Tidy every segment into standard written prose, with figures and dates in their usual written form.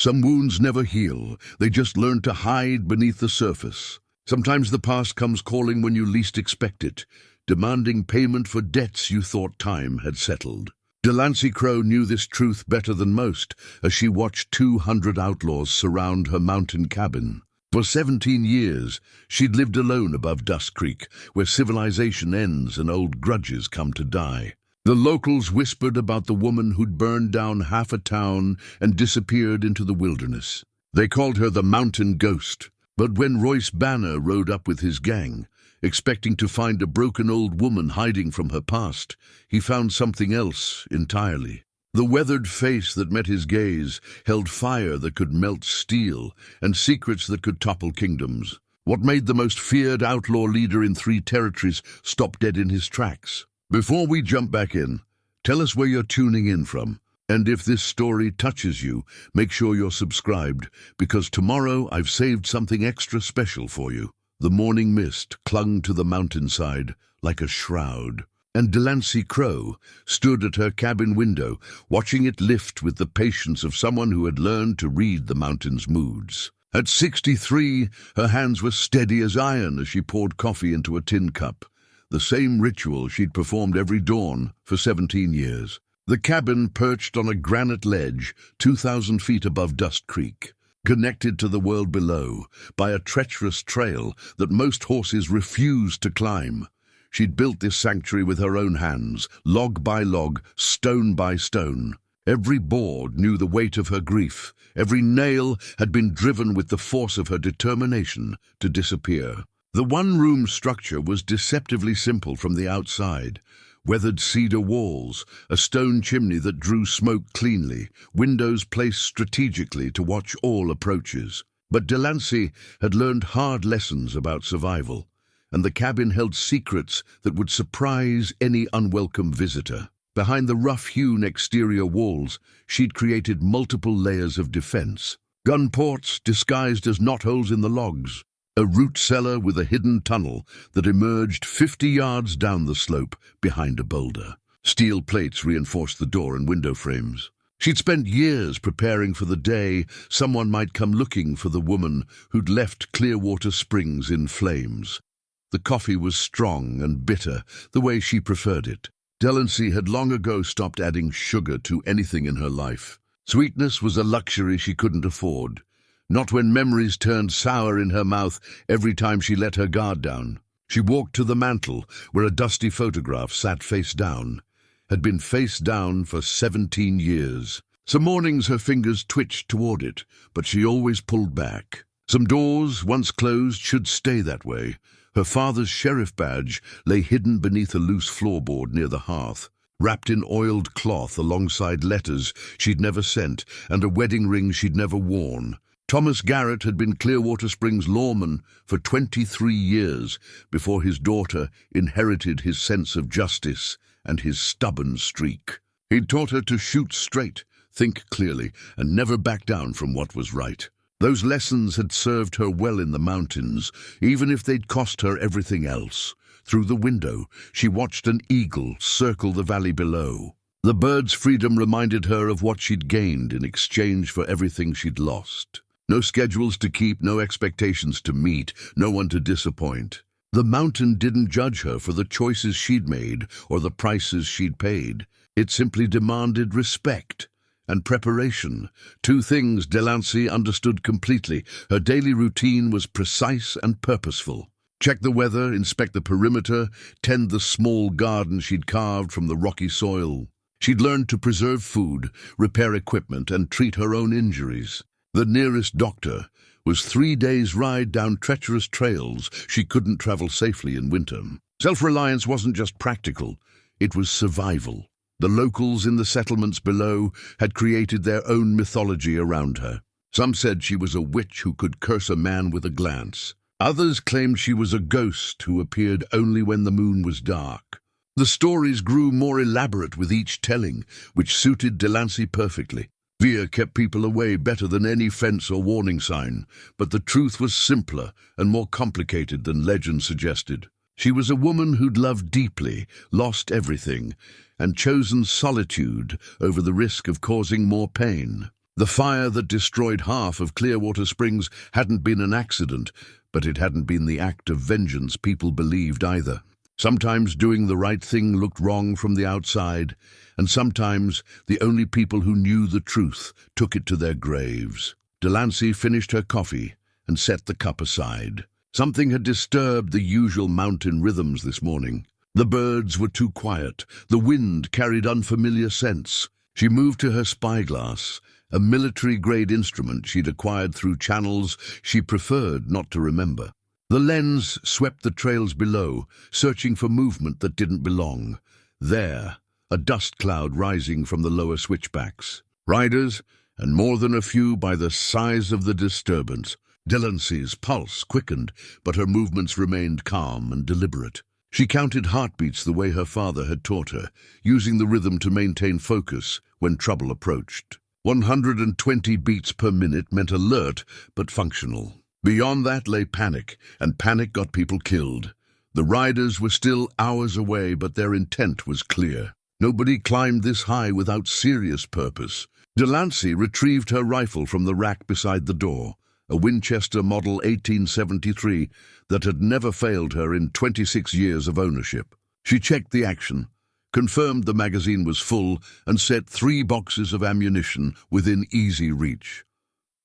Some wounds never heal, they just learn to hide beneath the surface. Sometimes the past comes calling when you least expect it, demanding payment for debts you thought time had settled. Delancy Crowe knew this truth better than most as she watched 200 outlaws surround her mountain cabin. For 17 years, she'd lived alone above Dust Creek, where civilization ends and old grudges come to die. The locals whispered about the woman who'd burned down half a town and disappeared into the wilderness. They called her the Mountain Ghost. But when Royce Banner rode up with his gang, expecting to find a broken old woman hiding from her past, he found something else entirely. The weathered face that met his gaze held fire that could melt steel and secrets that could topple kingdoms. What made the most feared outlaw leader in 3 territories stop dead in his tracks? Before we jump back in, tell us where you're tuning in from. And if this story touches you, make sure you're subscribed, because tomorrow I've saved something extra special for you. The morning mist clung to the mountainside like a shroud, and Delancy Crowe stood at her cabin window, watching it lift with the patience of someone who had learned to read the mountain's moods. At 63, her hands were steady as iron as she poured coffee into a tin cup, the same ritual she'd performed every dawn for 17 years. The cabin perched on a granite ledge 2,000 feet above Dust Creek, connected to the world below by a treacherous trail that most horses refused to climb. She'd built this sanctuary with her own hands, log by log, stone by stone. Every board knew the weight of her grief. Every nail had been driven with the force of her determination to disappear. The one-room structure was deceptively simple from the outside. Weathered cedar walls, a stone chimney that drew smoke cleanly, windows placed strategically to watch all approaches. But Delancy had learned hard lessons about survival, and the cabin held secrets that would surprise any unwelcome visitor. Behind the rough-hewn exterior walls, she'd created multiple layers of defense. Gun ports disguised as knotholes in the logs, a root cellar with a hidden tunnel that emerged 50 yards down the slope behind a boulder. Steel plates reinforced the door and window frames. She'd spent years preparing for the day someone might come looking for the woman who'd left Clearwater Springs in flames. The coffee was strong and bitter, the way she preferred it. Delancy had long ago stopped adding sugar to anything in her life. Sweetness was a luxury she couldn't afford. Not when memories turned sour in her mouth every time she let her guard down. She walked to the mantel, where a dusty photograph sat face down. Had been face down for 17 years. Some mornings her fingers twitched toward it, but she always pulled back. Some doors, once closed, should stay that way. Her father's sheriff badge lay hidden beneath a loose floorboard near the hearth, wrapped in oiled cloth alongside letters she'd never sent and a wedding ring she'd never worn. Thomas Garrett had been Clearwater Springs lawman for 23 years before his daughter inherited his sense of justice and his stubborn streak. He'd taught her to shoot straight, think clearly, and never back down from what was right. Those lessons had served her well in the mountains, even if they'd cost her everything else. Through the window, she watched an eagle circle the valley below. The bird's freedom reminded her of what she'd gained in exchange for everything she'd lost. No schedules to keep, no expectations to meet, no one to disappoint. The mountain didn't judge her for the choices she'd made or the prices she'd paid. It simply demanded respect and preparation, 2 things Delancy understood completely. Her daily routine was precise and purposeful. Check the weather, inspect the perimeter, tend the small garden she'd carved from the rocky soil. She'd learned to preserve food, repair equipment, and treat her own injuries. The nearest doctor was 3 days' ride down treacherous trails she couldn't travel safely in winter. Self-reliance wasn't just practical, it was survival. The locals in the settlements below had created their own mythology around her. Some said she was a witch who could curse a man with a glance. Others claimed she was a ghost who appeared only when the moon was dark. The stories grew more elaborate with each telling, which suited Delancy perfectly. Fear kept people away better than any fence or warning sign, but the truth was simpler and more complicated than legend suggested. She was a woman who'd loved deeply, lost everything, and chosen solitude over the risk of causing more pain. The fire that destroyed half of Clearwater Springs hadn't been an accident, but it hadn't been the act of vengeance people believed either. Sometimes doing the right thing looked wrong from the outside, and sometimes the only people who knew the truth took it to their graves. Delancey finished her coffee and set the cup aside. Something had disturbed the usual mountain rhythms this morning. The birds were too quiet. The wind carried unfamiliar scents. She moved to her spyglass, a military-grade instrument she'd acquired through channels she preferred not to remember. The lens swept the trails below, searching for movement that didn't belong. There, a dust cloud rising from the lower switchbacks. Riders, and more than a few by the size of the disturbance. Delancey's pulse quickened, but her movements remained calm and deliberate. She counted heartbeats the way her father had taught her, using the rhythm to maintain focus when trouble approached. 120 beats per minute meant alert but functional. Beyond that lay panic, and panic got people killed. The riders were still hours away, but their intent was clear. Nobody climbed this high without serious purpose. Delancey retrieved her rifle from the rack beside the door, a Winchester Model 1873 that had never failed her in 26 years of ownership. She checked the action, confirmed the magazine was full, and set 3 boxes of ammunition within easy reach.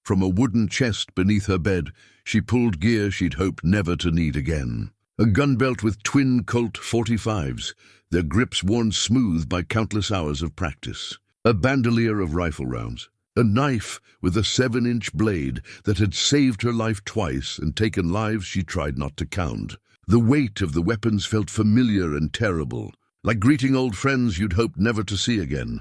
From a wooden chest beneath her bed, she pulled gear she'd hoped never to need again. A gun belt with twin Colt .45s, their grips worn smooth by countless hours of practice. A bandolier of rifle rounds. A knife with a 7-inch blade that had saved her life twice and taken lives she tried not to count. The weight of the weapons felt familiar and terrible, like greeting old friends you'd hoped never to see again.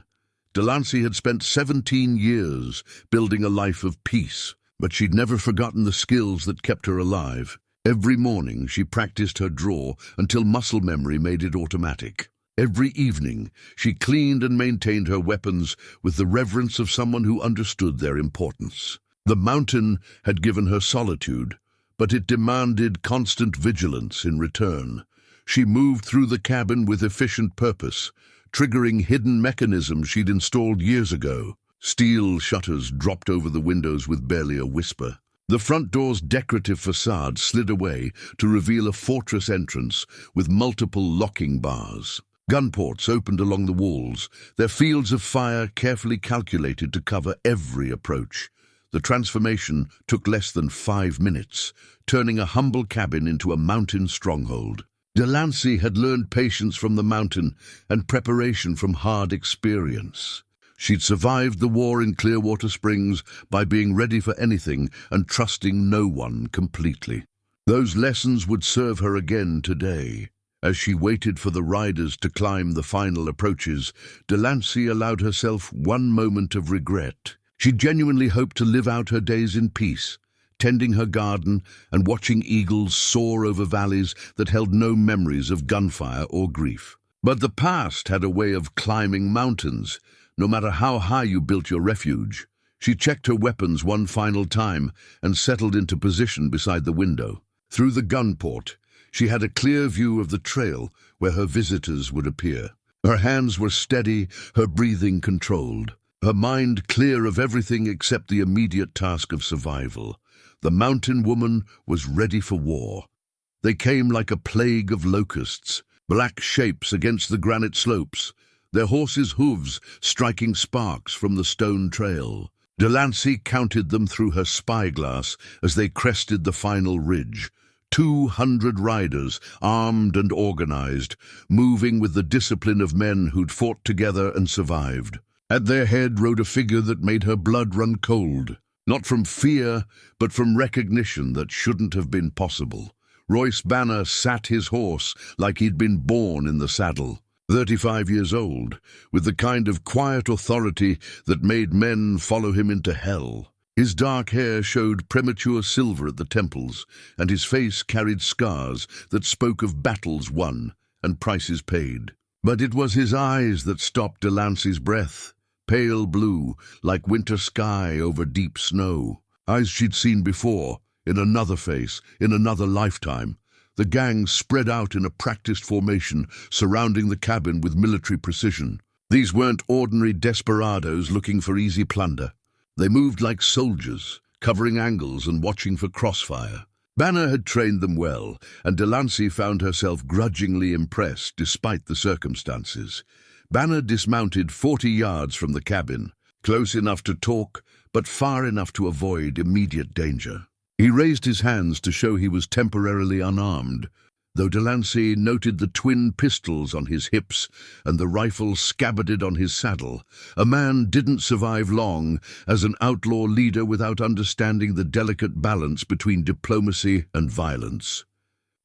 Delancey had spent 17 years building a life of peace, but she'd never forgotten the skills that kept her alive. Every morning she practiced her draw until muscle memory made it automatic. Every evening she cleaned and maintained her weapons with the reverence of someone who understood their importance. The mountain had given her solitude, but it demanded constant vigilance in return. She moved through the cabin with efficient purpose, triggering hidden mechanisms she'd installed years ago. Steel shutters dropped over the windows with barely a whisper. The front door's decorative facade slid away to reveal a fortress entrance with multiple locking bars. Gun ports opened along the walls, their fields of fire carefully calculated to cover every approach. The transformation took less than 5 minutes, turning a humble cabin into a mountain stronghold. Delancey had learned patience from the mountain and preparation from hard experience. She'd survived the war in Clearwater Springs by being ready for anything and trusting no one completely. Those lessons would serve her again today. As she waited for the riders to climb the final approaches, Delancey allowed herself one moment of regret. She genuinely hoped to live out her days in peace, tending her garden and watching eagles soar over valleys that held no memories of gunfire or grief. But the past had a way of climbing mountains, no matter how high you built your refuge. She checked her weapons one final time and settled into position beside the window. Through the gun port, she had a clear view of the trail where her visitors would appear. Her hands were steady, her breathing controlled, her mind clear of everything except the immediate task of survival. The mountain woman was ready for war. They came like a plague of locusts, black shapes against the granite slopes, their horses' hooves striking sparks from the stone trail. Delancey counted them through her spyglass as they crested the final ridge. 200 riders, armed and organized, moving with the discipline of men who'd fought together and survived. At their head rode a figure that made her blood run cold, not from fear, but from recognition that shouldn't have been possible. Royce Banner sat his horse like he'd been born in the saddle, 35 years old, with the kind of quiet authority that made men follow him into hell. His dark hair showed premature silver at the temples, and his face carried scars that spoke of battles won and prices paid. But it was his eyes that stopped Delancey's breath, pale blue, like winter sky over deep snow. Eyes she'd seen before, in another face, in another lifetime. The gang spread out in a practiced formation, surrounding the cabin with military precision. These weren't ordinary desperados looking for easy plunder. They moved like soldiers, covering angles and watching for crossfire. Banner had trained them well, and Delancey found herself grudgingly impressed despite the circumstances. Banner dismounted 40 yards from the cabin, close enough to talk, but far enough to avoid immediate danger. He raised his hands to show he was temporarily unarmed, though Delancey noted the twin pistols on his hips and the rifle scabbarded on his saddle. A man didn't survive long as an outlaw leader without understanding the delicate balance between diplomacy and violence.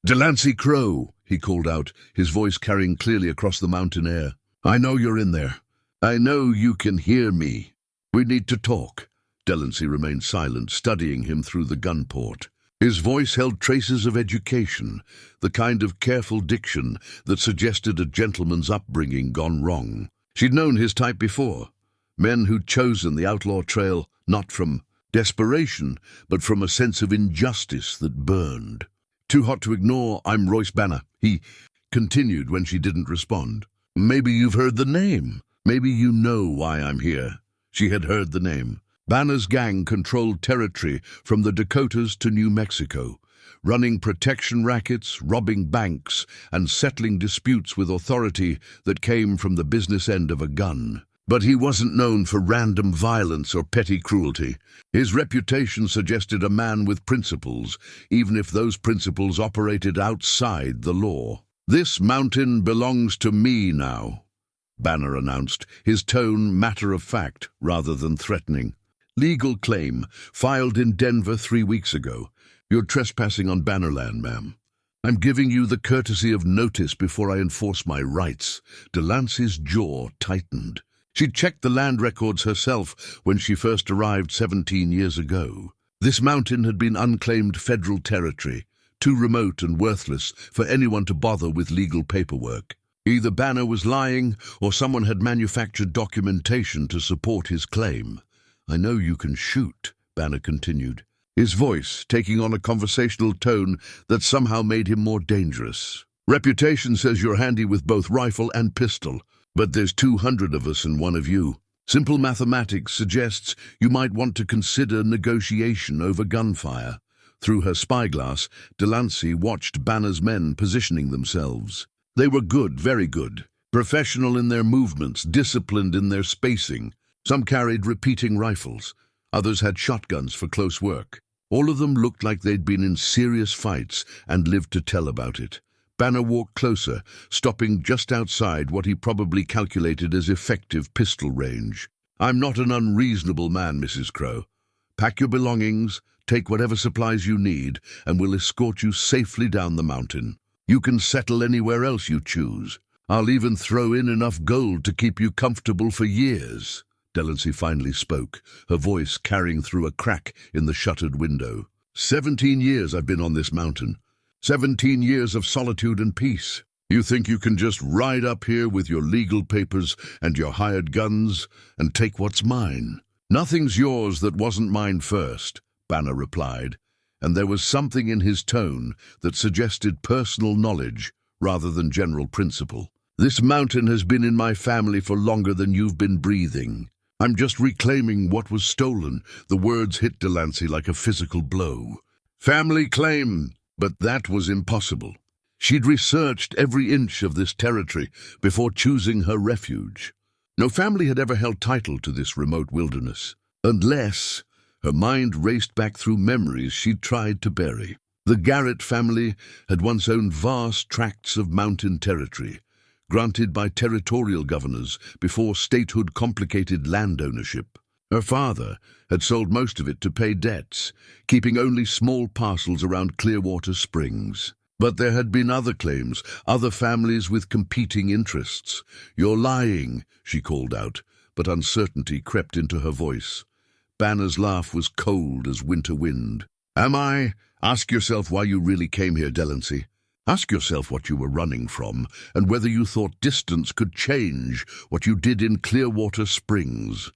"Delancy Crowe," he called out, his voice carrying clearly across the mountain air. "I know you're in there. I know you can hear me. We need to talk." Delancy remained silent, studying him through the gun port. His voice held traces of education, the kind of careful diction that suggested a gentleman's upbringing gone wrong. She'd known his type before, men who'd chosen the outlaw trail not from desperation, but from a sense of injustice that burned. "Too hot to ignore, I'm Royce Banner," he continued when she didn't respond. "Maybe you've heard the name. Maybe you know why I'm here." She had heard the name. Banner's gang controlled territory from the Dakotas to New Mexico, running protection rackets, robbing banks, and settling disputes with authority that came from the business end of a gun. But he wasn't known for random violence or petty cruelty. His reputation suggested a man with principles, even if those principles operated outside the law. "This mountain belongs to me now," Banner announced, his tone matter-of-fact rather than threatening. "Legal claim, filed in Denver 3 weeks ago. You're trespassing on Bannerland, ma'am. I'm giving you the courtesy of notice before I enforce my rights." Delancey's jaw tightened. She'd checked the land records herself when she first arrived 17 years ago. This mountain had been unclaimed federal territory, too remote and worthless for anyone to bother with legal paperwork. Either Banner was lying or someone had manufactured documentation to support his claim. "I know you can shoot," Banner continued, his voice taking on a conversational tone that somehow made him more dangerous. "Reputation says you're handy with both rifle and pistol, but there's 200 of us and one of you. Simple mathematics suggests you might want to consider negotiation over gunfire." Through her spyglass, Delancey watched Banner's men positioning themselves. They were good, very good, professional in their movements, disciplined in their spacing. Some carried repeating rifles, others had shotguns for close work. All of them looked like they'd been in serious fights and lived to tell about it. Banner walked closer, stopping just outside what he probably calculated as effective pistol range. "I'm not an unreasonable man, Mrs. Crowe. Pack your belongings, take whatever supplies you need, and we'll escort you safely down the mountain. You can settle anywhere else you choose. I'll even throw in enough gold to keep you comfortable for years." Delancy finally spoke, her voice carrying through a crack in the shuttered window. 17 years I've been on this mountain. 17 years of solitude and peace. You think you can just ride up here with your legal papers and your hired guns and take what's mine? "Nothing's yours that wasn't mine first," Banner replied, and there was something in his tone that suggested personal knowledge rather than general principle. "This mountain has been in my family for longer than you've been breathing. I'm just reclaiming what was stolen." The words hit Delancey like a physical blow. Family claim, but that was impossible. She'd researched every inch of this territory before choosing her refuge. No family had ever held title to this remote wilderness, unless her mind raced back through memories she'd tried to bury. The Garrett family had once owned vast tracts of mountain territory, granted by territorial governors before statehood complicated land ownership. Her father had sold most of it to pay debts, keeping only small parcels around Clearwater Springs. But there had been other claims, other families with competing interests. "You're lying," she called out, but uncertainty crept into her voice. Banner's laugh was cold as winter wind. "Am I? Ask yourself why you really came here, Delancy. Ask yourself what you were running from, and whether you thought distance could change what you did in Clearwater Springs."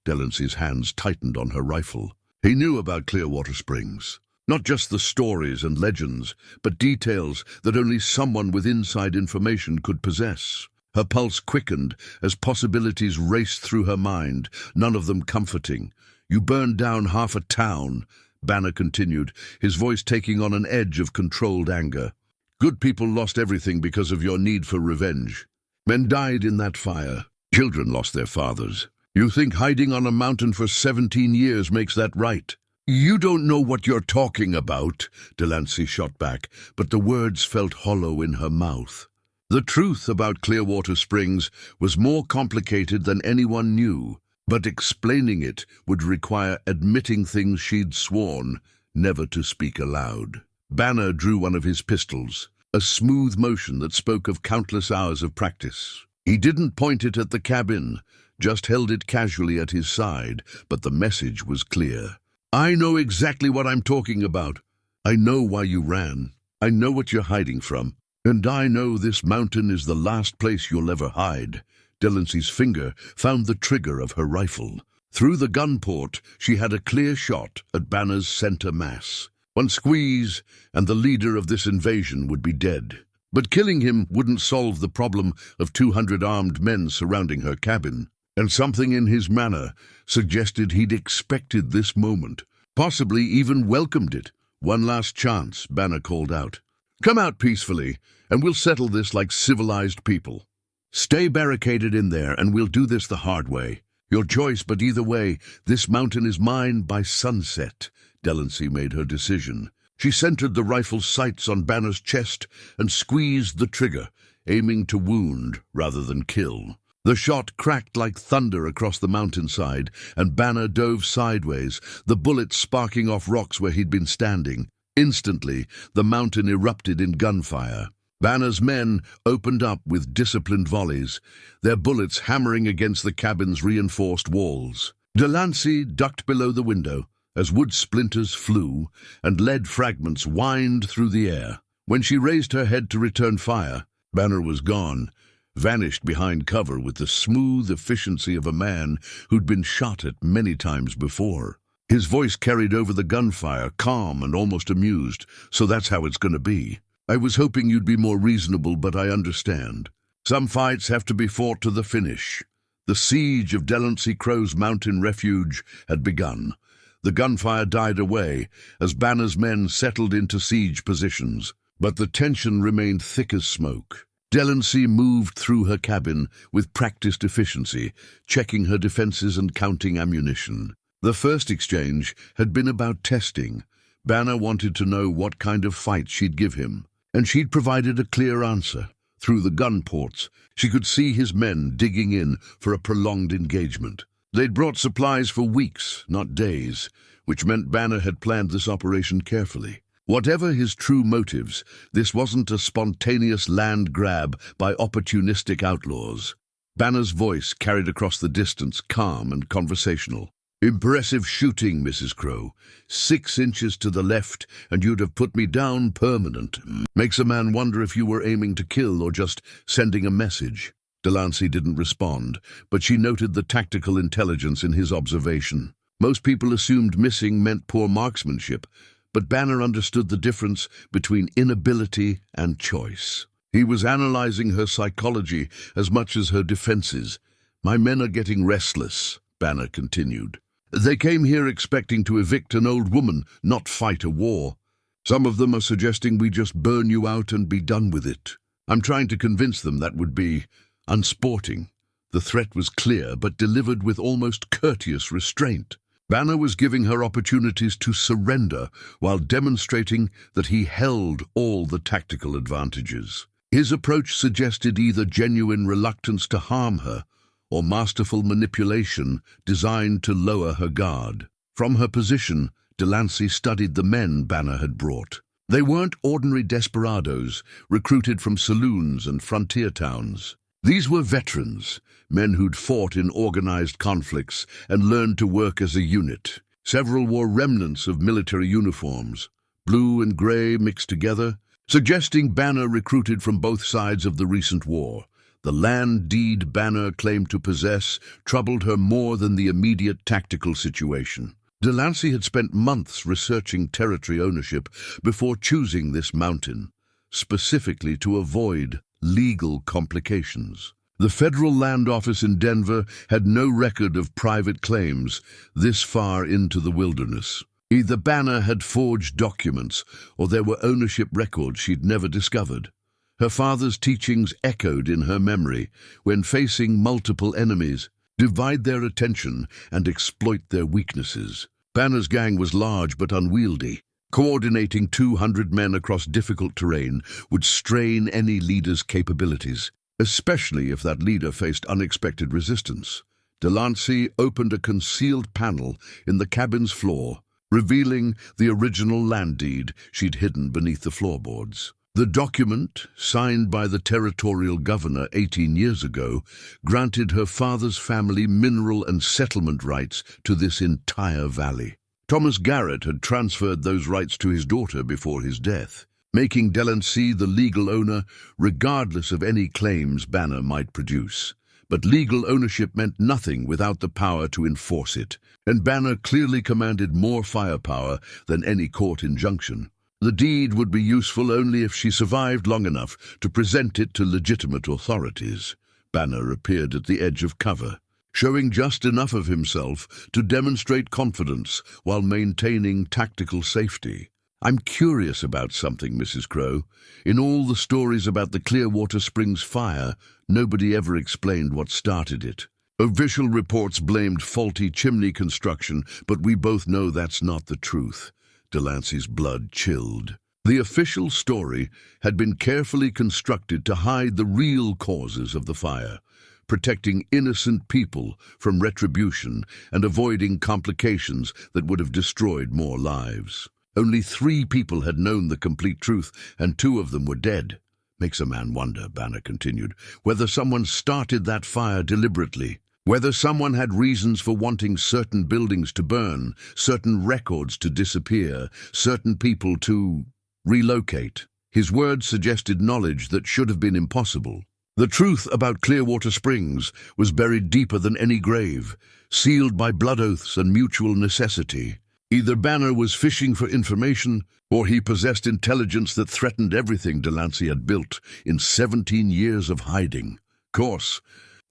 Delancy's hands tightened on her rifle. He knew about Clearwater Springs. Not just the stories and legends, but details that only someone with inside information could possess. Her pulse quickened as possibilities raced through her mind, none of them comforting. You burned down half a town, Banner continued, his voice taking on an edge of controlled anger. Good people lost everything because of your need for revenge. Men died in that fire. Children lost their fathers. You think hiding on a mountain for 17 years makes that right? You don't know what you're talking about, Delancey shot back, but the words felt hollow in her mouth. The truth about Clearwater Springs was more complicated than anyone knew, but explaining it would require admitting things she'd sworn never to speak aloud. Banner drew one of his pistols, a smooth motion that spoke of countless hours of practice. He didn't point it at the cabin, just held it casually at his side, but the message was clear. I know exactly what I'm talking about. I know why you ran. I know what you're hiding from. And I know this mountain is the last place you'll ever hide. Delancey's finger found the trigger of her rifle. Through the gun port, she had a clear shot at Banner's center mass. One squeeze, and the leader of this invasion would be dead. But killing him wouldn't solve the problem of 200 armed men surrounding her cabin. And something in his manner suggested he'd expected this moment, possibly even welcomed it. One last chance, Banner called out. Come out peacefully, and we'll settle this like civilized people. Stay barricaded in there, and we'll do this the hard way. Your choice, but either way, this mountain is mine by sunset. Delancey made her decision. She centered the rifle's sights on Banner's chest and squeezed the trigger, aiming to wound rather than kill. The shot cracked like thunder across the mountainside, and Banner dove sideways, the bullet sparking off rocks where he'd been standing. Instantly, the mountain erupted in gunfire. Banner's men opened up with disciplined volleys, their bullets hammering against the cabin's reinforced walls. Delancey ducked below the window as wood splinters flew and lead fragments whined through the air. When she raised her head to return fire, Banner was gone, vanished behind cover with the smooth efficiency of a man who'd been shot at many times before. His voice carried over the gunfire, calm and almost amused. So that's how it's going to be. I was hoping you'd be more reasonable, but I understand. Some fights have to be fought to the finish. The siege of Delancy Crowe's mountain refuge had begun. The gunfire died away as Banner's men settled into siege positions, but the tension remained thick as smoke. Delancy moved through her cabin with practiced efficiency, checking her defenses and counting ammunition. The first exchange had been about testing. Banner wanted to know what kind of fight she'd give him, and she'd provided a clear answer. Through the gun ports, she could see his men digging in for a prolonged engagement. They'd brought supplies for weeks, not days, which meant Banner had planned this operation carefully. Whatever his true motives, this wasn't a spontaneous land grab by opportunistic outlaws. Banner's voice carried across the distance, calm and conversational. Impressive shooting, Mrs. Crowe. 6 inches to the left, and you'd have put me down permanent. Makes a man wonder if you were aiming to kill or just sending a message. Delancey didn't respond, but she noted the tactical intelligence in his observation. Most people assumed missing meant poor marksmanship, but Banner understood the difference between inability and choice. He was analyzing her psychology as much as her defenses. My men are getting restless, Banner continued. They came here expecting to evict an old woman, not fight a war. Some of them are suggesting we just burn you out and be done with it. I'm trying to convince them that would be unsporting. The threat was clear, but delivered with almost courteous restraint. Banner was giving her opportunities to surrender while demonstrating that he held all the tactical advantages. His approach suggested either genuine reluctance to harm her or masterful manipulation designed to lower her guard. From her position, Delancey studied the men Banner had brought. They weren't ordinary desperados recruited from saloons and frontier towns. These were veterans, men who'd fought in organized conflicts and learned to work as a unit. Several wore remnants of military uniforms, blue and gray mixed together, suggesting Banner recruited from both sides of the recent war. The land deed Banner claimed to possess troubled her more than the immediate tactical situation. Delancey had spent months researching territory ownership before choosing this mountain, specifically to avoid legal complications. The Federal Land Office in Denver had no record of private claims this far into the wilderness. Either Banner had forged documents, or there were ownership records she'd never discovered. Her father's teachings echoed in her memory when facing multiple enemies. Divide their attention and exploit their weaknesses. Banner's gang was large but unwieldy. Coordinating 200 men across difficult terrain would strain any leader's capabilities, especially if that leader faced unexpected resistance. Delancey opened a concealed panel in the cabin's floor, revealing the original land deed she'd hidden beneath the floorboards. The document, signed by the territorial governor 18 years ago, granted her father's family mineral and settlement rights to this entire valley. Thomas Garrett had transferred those rights to his daughter before his death, making Delancy the legal owner regardless of any claims Banner might produce. But legal ownership meant nothing without the power to enforce it, and Banner clearly commanded more firepower than any court injunction. The deed would be useful only if she survived long enough to present it to legitimate authorities. Banner appeared at the edge of cover, showing just enough of himself to demonstrate confidence while maintaining tactical safety. "I'm curious about something, Mrs. Crowe. In all the stories about the Clearwater Springs fire, nobody ever explained what started it. Official reports blamed faulty chimney construction, but we both know that's not the truth." Delancey's blood chilled. The official story had been carefully constructed to hide the real causes of the fire, protecting innocent people from retribution and avoiding complications that would have destroyed more lives. Only 3 people had known the complete truth, and 2 of them were dead. "Makes a man wonder," Banner continued, "whether someone started that fire deliberately. Whether someone had reasons for wanting certain buildings to burn, certain records to disappear, certain people to relocate." His words suggested knowledge that should have been impossible. The truth about Clearwater Springs was buried deeper than any grave, sealed by blood oaths and mutual necessity. Either Banner was fishing for information, or he possessed intelligence that threatened everything Delancey had built in 17 years of hiding. Course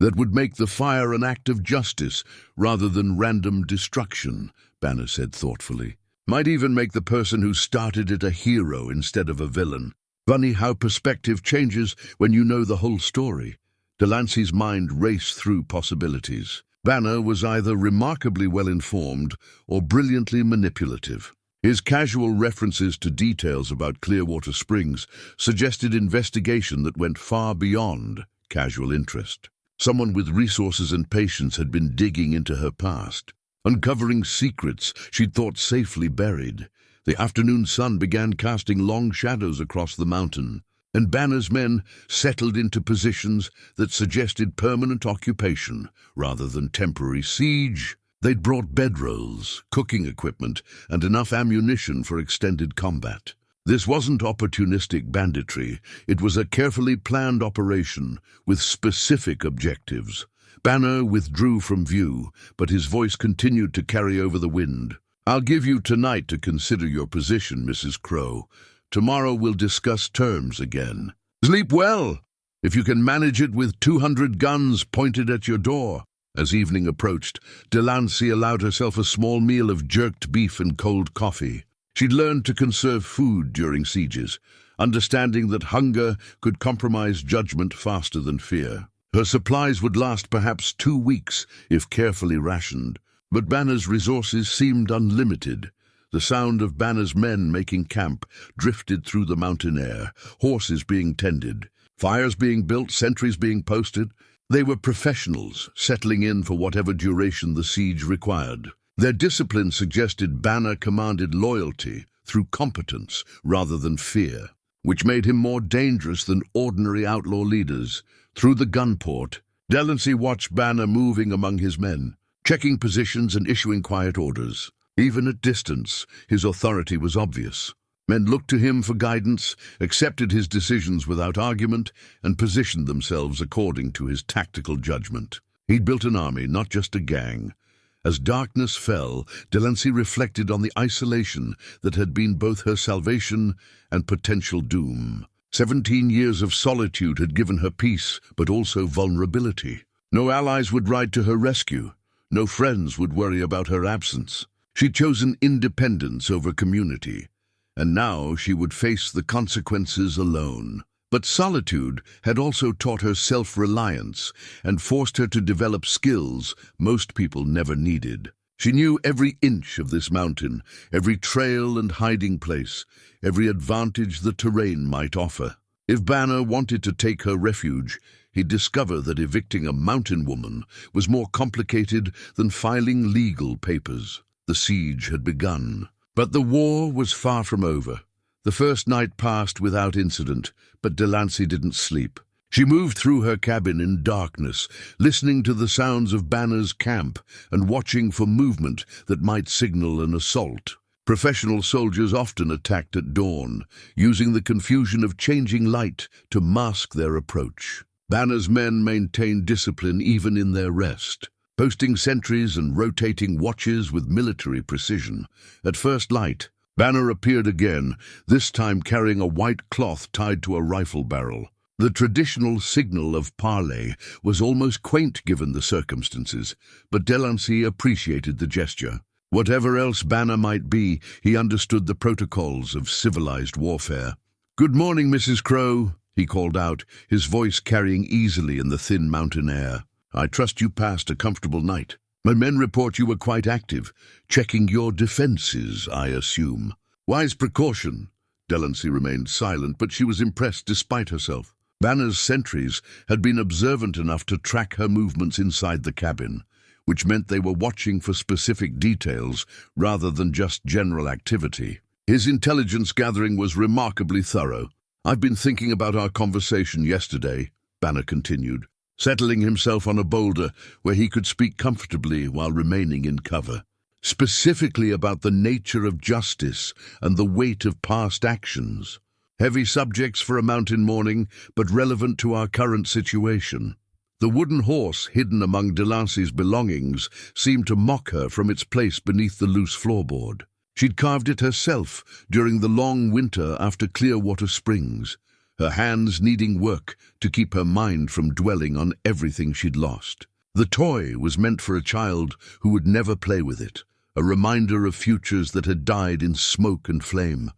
that would make the fire an act of justice rather than random destruction, Banner said thoughtfully. Might even make the person who started it a hero instead of a villain. Funny how perspective changes when you know the whole story. Delancey's mind raced through possibilities. Banner was either remarkably well-informed or brilliantly manipulative. His casual references to details about Clearwater Springs suggested investigation that went far beyond casual interest. Someone with resources and patience had been digging into her past, uncovering secrets she'd thought safely buried. The afternoon sun began casting long shadows across the mountain, and Banner's men settled into positions that suggested permanent occupation rather than temporary siege. They'd brought bedrolls, cooking equipment, and enough ammunition for extended combat. This wasn't opportunistic banditry. It was a carefully planned operation with specific objectives. Banner withdrew from view, but his voice continued to carry over the wind. "I'll give you tonight to consider your position, Mrs. Crowe. Tomorrow we'll discuss terms again. Sleep well, if you can manage it with 200 guns pointed at your door." As evening approached, Delancey allowed herself a small meal of jerked beef and cold coffee. She'd learned to conserve food during sieges, understanding that hunger could compromise judgment faster than fear. Her supplies would last perhaps 2 weeks if carefully rationed, but Banner's resources seemed unlimited. The sound of Banner's men making camp drifted through the mountain air, horses being tended, fires being built, sentries being posted. They were professionals, settling in for whatever duration the siege required. Their discipline suggested Banner commanded loyalty through competence rather than fear, which made him more dangerous than ordinary outlaw leaders. Through the gunport, Delancy watched Banner moving among his men, checking positions and issuing quiet orders. Even at distance, his authority was obvious. Men looked to him for guidance, accepted his decisions without argument, and positioned themselves according to his tactical judgment. He'd built an army, not just a gang. As darkness fell, Delancy reflected on the isolation that had been both her salvation and potential doom. 17 years of solitude had given her peace, but also vulnerability. No allies would ride to her rescue. No friends would worry about her absence. She'd chosen independence over community, and now she would face the consequences alone. But solitude had also taught her self-reliance and forced her to develop skills most people never needed. She knew every inch of this mountain, every trail and hiding place, every advantage the terrain might offer. If Banner wanted to take her refuge, he'd discover that evicting a mountain woman was more complicated than filing legal papers. The siege had begun. But the war was far from over. The first night passed without incident, but Delancy didn't sleep. She moved through her cabin in darkness, listening to the sounds of Banner's camp and watching for movement that might signal an assault. Professional soldiers often attacked at dawn, using the confusion of changing light to mask their approach. Banner's men maintained discipline even in their rest, posting sentries and rotating watches with military precision. At first light, Banner appeared again, this time carrying a white cloth tied to a rifle barrel. The traditional signal of parley was almost quaint given the circumstances, but Delancy appreciated the gesture. Whatever else Banner might be, he understood the protocols of civilized warfare. "Good morning, Mrs. Crowe," he called out, his voice carrying easily in the thin mountain air. "I trust you passed a comfortable night. My men report you were quite active, checking your defenses, I assume." "Wise precaution." Delancy remained silent, but she was impressed despite herself. Banner's sentries had been observant enough to track her movements inside the cabin, which meant they were watching for specific details rather than just general activity. His intelligence gathering was remarkably thorough. "I've been thinking about our conversation yesterday," Banner continued, settling himself on a boulder where he could speak comfortably while remaining in cover. "Specifically about the nature of justice and the weight of past actions. Heavy subjects for a mountain morning, but relevant to our current situation." The wooden horse hidden among Delancy's belongings seemed to mock her from its place beneath the loose floorboard. She'd carved it herself during the long winter after Clearwater Springs, her hands needing work to keep her mind from dwelling on everything she'd lost. The toy was meant for a child who would never play with it, a reminder of futures that had died in smoke and flame.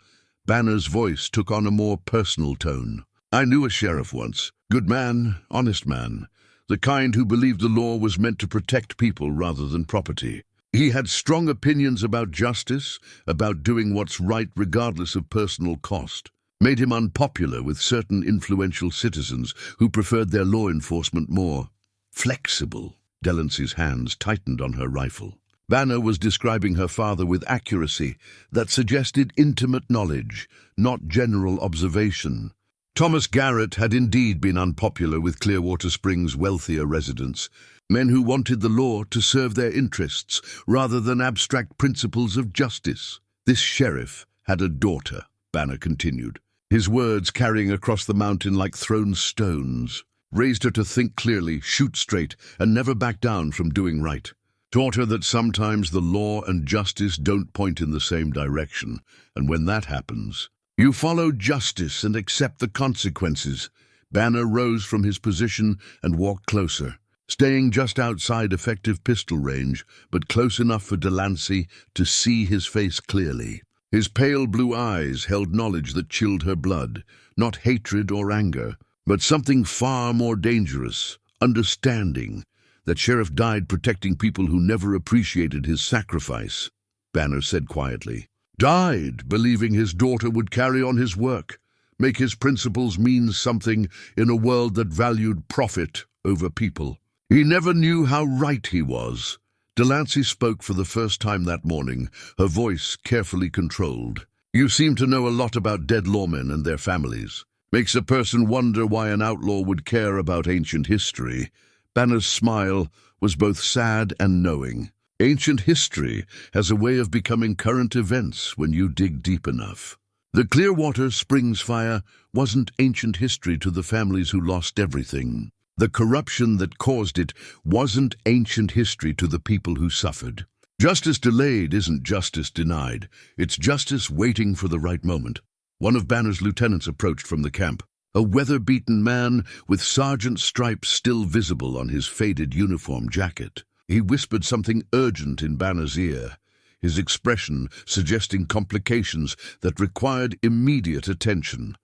Banner's voice took on a more personal tone. "I knew a sheriff once. Good man, honest man. The kind who believed the law was meant to protect people rather than property. He had strong opinions about justice, about doing what's right regardless of personal cost. Made him unpopular with certain influential citizens who preferred their law enforcement more flexible." Delancy's hands tightened on her rifle. Banner was describing her father with accuracy that suggested intimate knowledge, not general observation. Thomas Garrett had indeed been unpopular with Clearwater Springs' wealthier residents, men who wanted the law to serve their interests rather than abstract principles of justice. "This sheriff had a daughter," Banner continued, his words carrying across the mountain like thrown stones. "Raised her to think clearly, shoot straight, and never back down from doing right. Taught her that sometimes the law and justice don't point in the same direction, and when that happens, you follow justice and accept the consequences." Banner rose from his position and walked closer, staying just outside effective pistol range, but close enough for Delancy to see his face clearly. His pale blue eyes held knowledge that chilled her blood, not hatred or anger, but something far more dangerous, understanding. "That sheriff died protecting people who never appreciated his sacrifice," Banner said quietly. "Died believing his daughter would carry on his work, make his principles mean something in a world that valued profit over people. He never knew how right he was." Delancy spoke for the first time that morning, her voice carefully controlled. "You seem to know a lot about dead lawmen and their families. Makes a person wonder why an outlaw would care about ancient history." Banner's smile was both sad and knowing. "Ancient history has a way of becoming current events when you dig deep enough. The Clearwater Springs fire wasn't ancient history to the families who lost everything. The corruption that caused it wasn't ancient history to the people who suffered. Justice delayed isn't justice denied. It's justice waiting for the right moment." One of Banner's lieutenants approached from the camp, a weather-beaten man with sergeant stripes still visible on his faded uniform jacket. He whispered something urgent in Banner's ear, his expression suggesting complications that required immediate attention.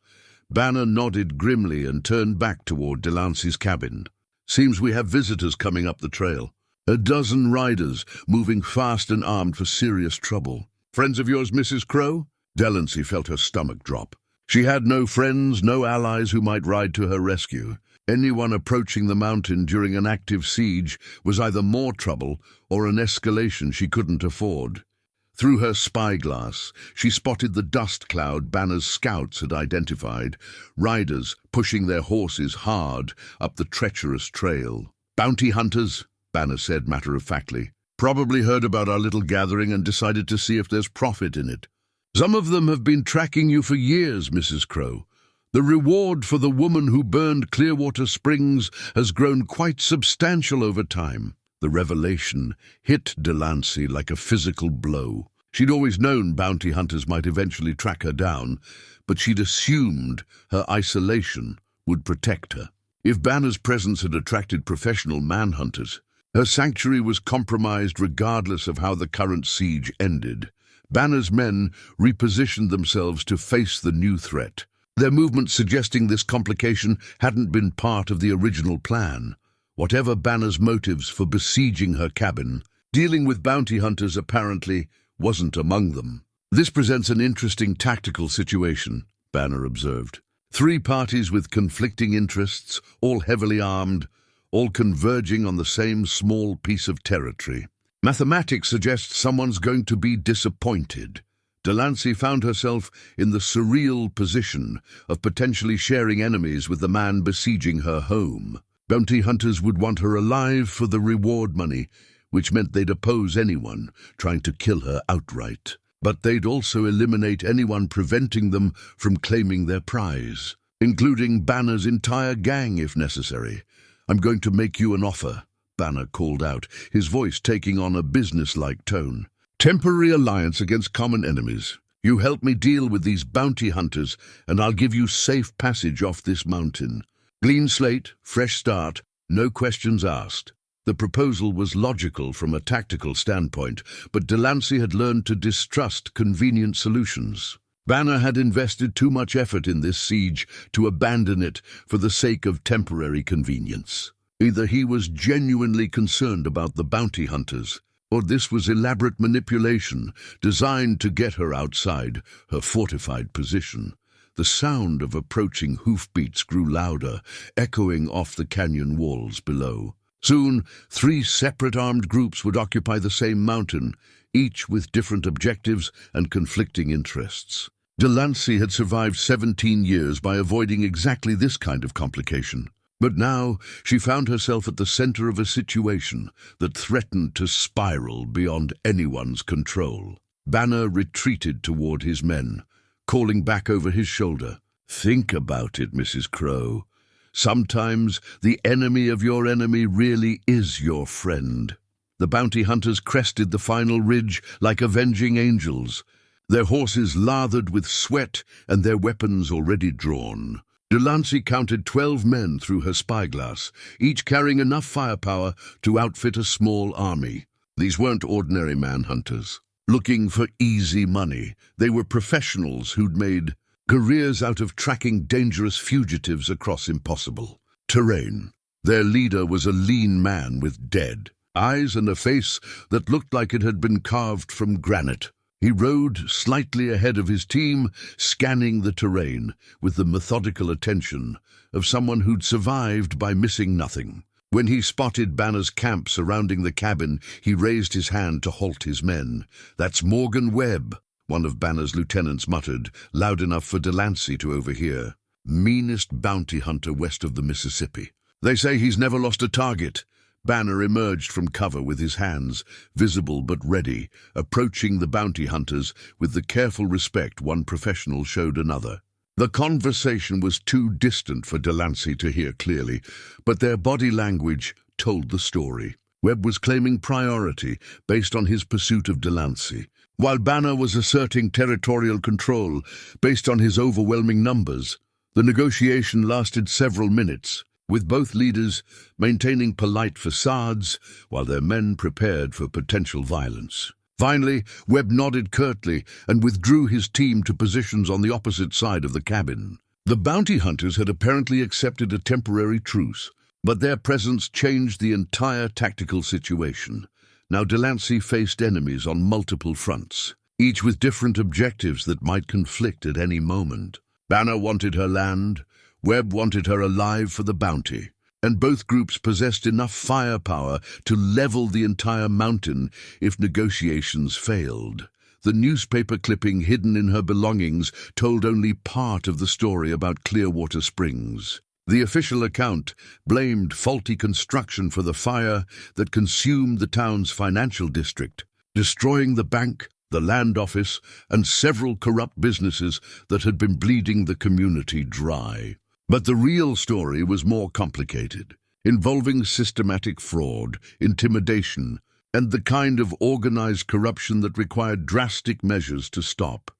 Banner nodded grimly and turned back toward Delancey's cabin. "Seems we have visitors coming up the trail. A dozen riders, moving fast and armed for serious trouble. Friends of yours, Mrs. Crowe?" Delancey felt her stomach drop. She had no friends, no allies who might ride to her rescue. Anyone approaching the mountain during an active siege was either more trouble or an escalation she couldn't afford. Through her spyglass, she spotted the dust cloud Banner's scouts had identified, riders pushing their horses hard up the treacherous trail. "Bounty hunters," Banner said matter-of-factly. "Probably heard about our little gathering and decided to see if there's profit in it. Some of them have been tracking you for years, Mrs. Crowe. The reward for the woman who burned Clearwater Springs has grown quite substantial over time." The revelation hit Delancey like a physical blow. She'd always known bounty hunters might eventually track her down, but she'd assumed her isolation would protect her. If Banner's presence had attracted professional manhunters, her sanctuary was compromised regardless of how the current siege ended. Banner's men repositioned themselves to face the new threat, their movements suggesting this complication hadn't been part of the original plan. Whatever Banner's motives for besieging her cabin, dealing with bounty hunters apparently wasn't among them. "This presents an interesting tactical situation," Banner observed. "Three parties with conflicting interests, all heavily armed, all converging on the same small piece of territory. Mathematics suggests someone's going to be disappointed." Delancey found herself in the surreal position of potentially sharing enemies with the man besieging her home. Bounty hunters would want her alive for the reward money, which meant they'd oppose anyone trying to kill her outright. But they'd also eliminate anyone preventing them from claiming their prize, including Banner's entire gang if necessary. "I'm going to make you an offer," Banner called out, his voice taking on a business-like tone. "Temporary alliance against common enemies. You help me deal with these bounty hunters, and I'll give you safe passage off this mountain. Clean slate, fresh start, no questions asked." The proposal was logical from a tactical standpoint, but Delancey had learned to distrust convenient solutions. Banner had invested too much effort in this siege to abandon it for the sake of temporary convenience. Either he was genuinely concerned about the bounty hunters, or this was elaborate manipulation designed to get her outside her fortified position. The sound of approaching hoofbeats grew louder, echoing off the canyon walls below. Soon, three separate armed groups would occupy the same mountain, each with different objectives and conflicting interests. Delancey had survived 17 years by avoiding exactly this kind of complication. But now she found herself at the center of a situation that threatened to spiral beyond anyone's control. Banner retreated toward his men, calling back over his shoulder, "Think about it, Mrs. Crowe. Sometimes the enemy of your enemy really is your friend." The bounty hunters crested the final ridge like avenging angels, their horses lathered with sweat and their weapons already drawn. Delancey counted 12 men through her spyglass, each carrying enough firepower to outfit a small army. These weren't ordinary manhunters looking for easy money. They were professionals who'd made careers out of tracking dangerous fugitives across impossible terrain. Their leader was a lean man with dead eyes and a face that looked like it had been carved from granite. He rode slightly ahead of his team, scanning the terrain with the methodical attention of someone who'd survived by missing nothing. When he spotted Banner's camp surrounding the cabin, he raised his hand to halt his men. "That's Morgan Webb," one of Banner's lieutenants muttered, loud enough for Delancey to overhear. "Meanest bounty hunter west of the Mississippi. They say he's never lost a target." Banner emerged from cover with his hands, visible but ready, approaching the bounty hunters with the careful respect one professional showed another. The conversation was too distant for Delancey to hear clearly, but their body language told the story. Webb was claiming priority based on his pursuit of Delancey. while Banner was asserting territorial control based on his overwhelming numbers. The negotiation lasted several minutes, with both leaders maintaining polite facades while their men prepared for potential violence. Finally, Webb nodded curtly and withdrew his team to positions on the opposite side of the cabin. The bounty hunters had apparently accepted a temporary truce, but their presence changed the entire tactical situation. Now Delancey faced enemies on multiple fronts, each with different objectives that might conflict at any moment. Banner wanted her land, Webb wanted her alive for the bounty, and both groups possessed enough firepower to level the entire mountain if negotiations failed. The newspaper clipping hidden in her belongings told only part of the story about Clearwater Springs. The official account blamed faulty construction for the fire that consumed the town's financial district, destroying the bank, the land office, and several corrupt businesses that had been bleeding the community dry. But the real story was more complicated, involving systematic fraud, intimidation, and the kind of organized corruption that required drastic measures to stop.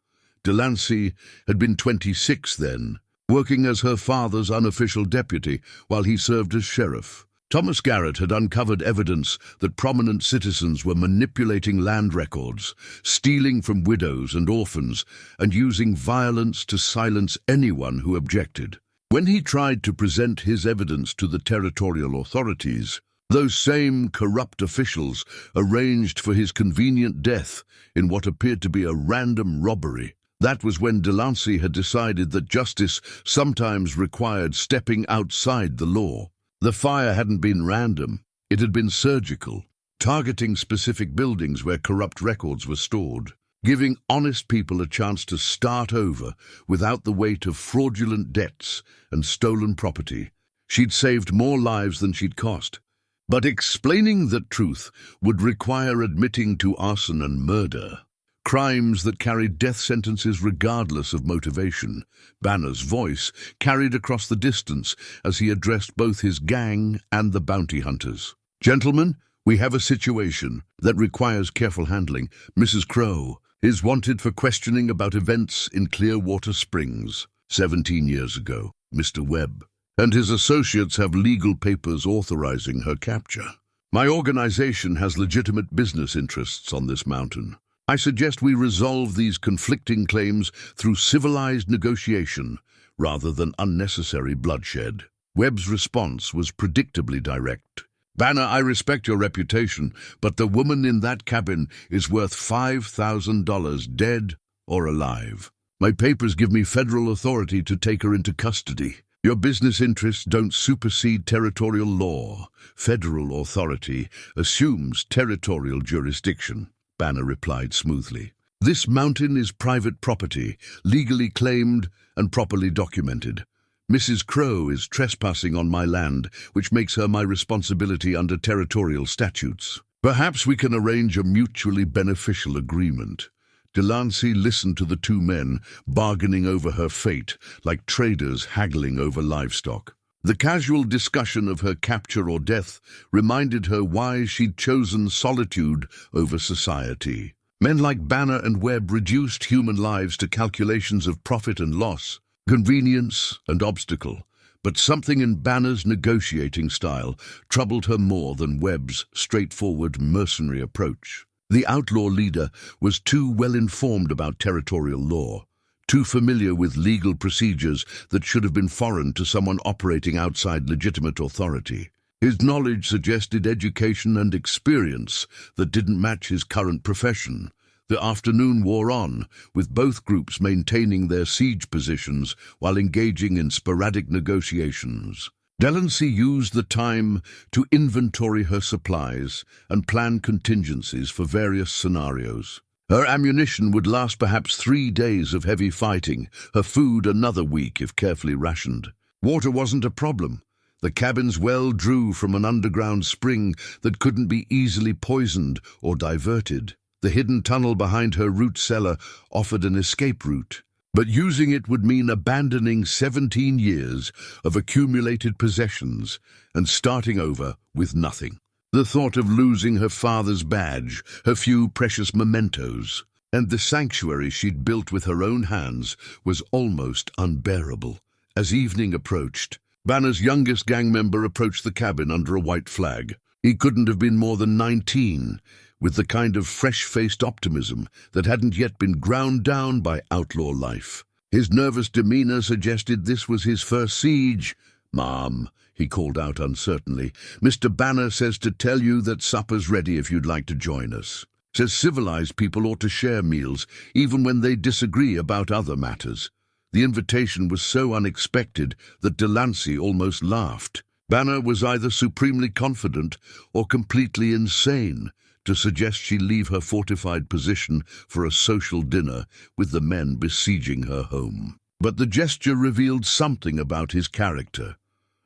Delancey had been 26 then, working as her father's unofficial deputy while he served as sheriff. Thomas Garrett had uncovered evidence that prominent citizens were manipulating land records, stealing from widows and orphans, and using violence to silence anyone who objected. When he tried to present his evidence to the territorial authorities, those same corrupt officials arranged for his convenient death in what appeared to be a random robbery. That was when Delancey had decided that justice sometimes required stepping outside the law. The fire hadn't been random, it had been surgical, targeting specific buildings where corrupt records were stored, giving honest people a chance to start over without the weight of fraudulent debts and stolen property. She'd saved more lives than she'd cost. But explaining the truth would require admitting to arson and murder, crimes that carried death sentences regardless of motivation. Banner's voice carried across the distance as he addressed both his gang and the bounty hunters. "Gentlemen, we have a situation that requires careful handling. Mrs. Crowe is wanted for questioning about events in Clearwater Springs 17 years ago. Mr. Webb and his associates have legal papers authorizing her capture. My organization has legitimate business interests on this mountain. I suggest we resolve these conflicting claims through civilized negotiation rather than unnecessary bloodshed." Webb's response was predictably direct. "Banner, I respect your reputation, but the woman in that cabin is worth $5,000 dead or alive. My papers give me federal authority to take her into custody. Your business interests don't supersede territorial law. Federal authority assumes territorial jurisdiction," Banner replied smoothly. "This mountain is private property, legally claimed and properly documented. Mrs. Crowe is trespassing on my land, which makes her my responsibility under territorial statutes. Perhaps we can arrange a mutually beneficial agreement." Delancey listened to the two men bargaining over her fate like traders haggling over livestock. The casual discussion of her capture or death reminded her why she'd chosen solitude over society. Men like Banner and Webb reduced human lives to calculations of profit and loss, convenience and obstacle, but something in Banner's negotiating style troubled her more than Webb's straightforward mercenary approach. The outlaw leader was too well informed about territorial law, too familiar with legal procedures that should have been foreign to someone operating outside legitimate authority. His knowledge suggested education and experience that didn't match his current profession. The afternoon wore on, with both groups maintaining their siege positions while engaging in sporadic negotiations. Delancy used the time to inventory her supplies and plan contingencies for various scenarios. Her ammunition would last perhaps 3 days of heavy fighting, her food another week if carefully rationed. Water wasn't a problem. The cabin's well drew from an underground spring that couldn't be easily poisoned or diverted. The hidden tunnel behind her root cellar offered an escape route, but using it would mean abandoning 17 years of accumulated possessions and starting over with nothing. The thought of losing her father's badge, her few precious mementos, and the sanctuary she'd built with her own hands was almost unbearable. As evening approached, Banner's youngest gang member approached the cabin under a white flag. He couldn't have been more than 19, with the kind of fresh-faced optimism that hadn't yet been ground down by outlaw life. His nervous demeanor suggested this was his first siege. "Ma'am," he called out uncertainly, "Mr. Banner says to tell you that supper's ready if you'd like to join us. Says civilized people ought to share meals, even when they disagree about other matters." The invitation was so unexpected that Delancey almost laughed. Banner was either supremely confident or completely insane to suggest she leave her fortified position for a social dinner with the men besieging her home. But the gesture revealed something about his character,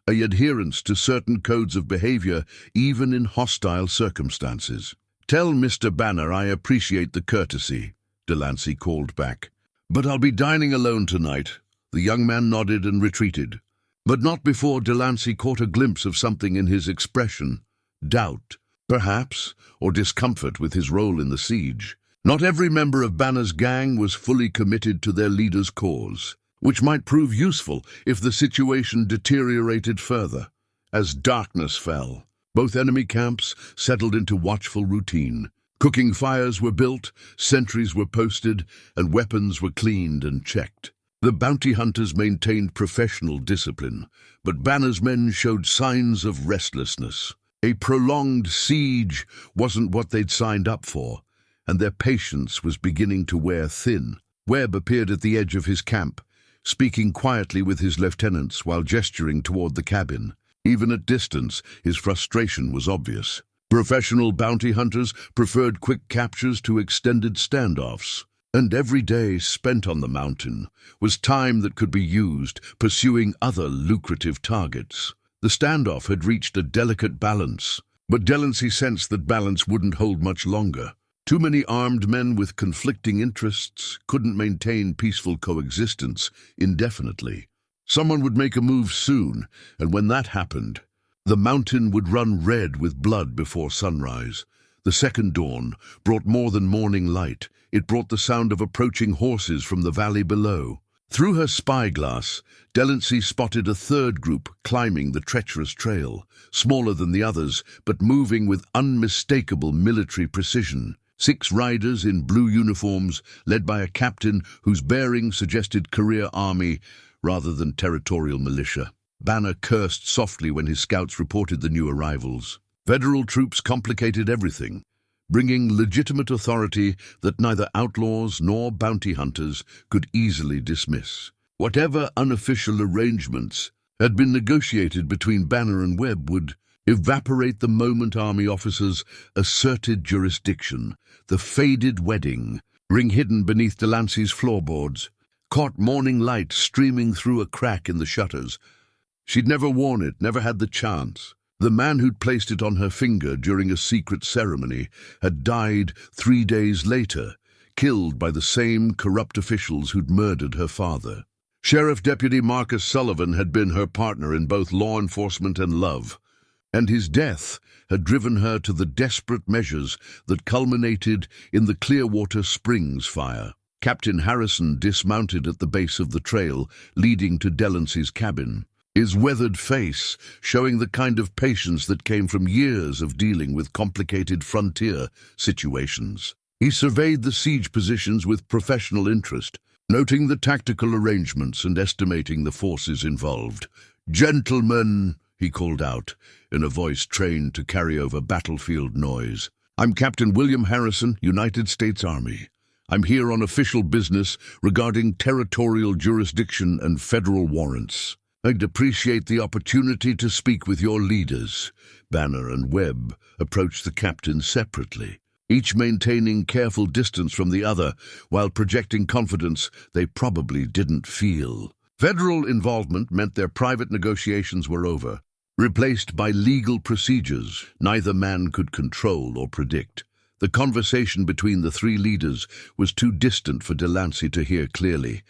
an adherence to certain codes of behavior even in hostile circumstances. "Tell Mr. Banner I appreciate the courtesy," Delancey called back. "But I'll be dining alone tonight." The young man nodded and retreated, but not before Delancey caught a glimpse of something in his expression. Doubt, perhaps, or discomfort with his role in the siege. Not every member of Banner's gang was fully committed to their leader's cause, which might prove useful if the situation deteriorated further. As darkness fell, both enemy camps settled into watchful routine. Cooking fires were built, sentries were posted, and weapons were cleaned and checked. The bounty hunters maintained professional discipline, but Banner's men showed signs of restlessness. A prolonged siege wasn't what they'd signed up for, and their patience was beginning to wear thin. Webb appeared at the edge of his camp, speaking quietly with his lieutenants while gesturing toward the cabin. Even at distance, his frustration was obvious. Professional bounty hunters preferred quick captures to extended standoffs, and every day spent on the mountain was time that could be used pursuing other lucrative targets. The standoff had reached a delicate balance, but Delancy sensed that balance wouldn't hold much longer. Too many armed men with conflicting interests couldn't maintain peaceful coexistence indefinitely. Someone would make a move soon, and when that happened, the mountain would run red with blood before sunrise. The second dawn brought more than morning light. It brought the sound of approaching horses from the valley below. Through her spyglass, Delancy spotted a third group climbing the treacherous trail, smaller than the others, but moving with unmistakable military precision. 6 riders in blue uniforms, led by a captain whose bearing suggested career army rather than territorial militia. Banner cursed softly when his scouts reported the new arrivals. Federal troops complicated everything, bringing legitimate authority that neither outlaws nor bounty hunters could easily dismiss. Whatever unofficial arrangements had been negotiated between Banner and Webb would evaporate the moment army officers asserted jurisdiction. The faded wedding ring hidden beneath Delancey's floorboards caught morning light streaming through a crack in the shutters. She'd never worn it, never had the chance. The man who'd placed it on her finger during a secret ceremony had died 3 days later, killed by the same corrupt officials who'd murdered her father. Sheriff Deputy Marcus Sullivan had been her partner in both law enforcement and love, and his death had driven her to the desperate measures that culminated in the Clearwater Springs fire. Captain Harrison dismounted at the base of the trail leading to Delancey's cabin, his weathered face showing the kind of patience that came from years of dealing with complicated frontier situations. He surveyed the siege positions with professional interest, noting the tactical arrangements and estimating the forces involved. "Gentlemen," he called out, in a voice trained to carry over battlefield noise, "I'm Captain William Harrison, United States Army. I'm here on official business regarding territorial jurisdiction and federal warrants. I'd appreciate the opportunity to speak with your leaders." Banner and Webb approached the captain separately, each maintaining careful distance from the other while projecting confidence they probably didn't feel. Federal involvement meant their private negotiations were over, replaced by legal procedures neither man could control or predict. The conversation between the 3 leaders was too distant for Delancey to hear clearly,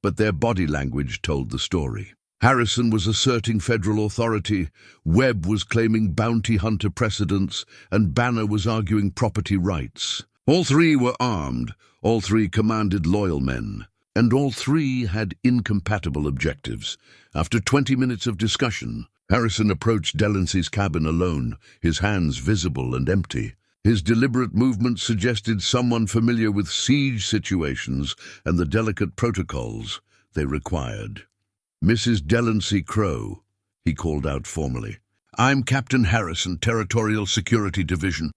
but their body language told the story. Harrison was asserting federal authority, Webb was claiming bounty hunter precedents, and Banner was arguing property rights. All three were armed, all three commanded loyal men, and all three had incompatible objectives. After 20 minutes of discussion, Harrison approached Delancy's cabin alone, his hands visible and empty. His deliberate movements suggested someone familiar with siege situations and the delicate protocols they required. "Mrs. Delancy Crowe," he called out formally. "I'm Captain Harrison, Territorial Security Division.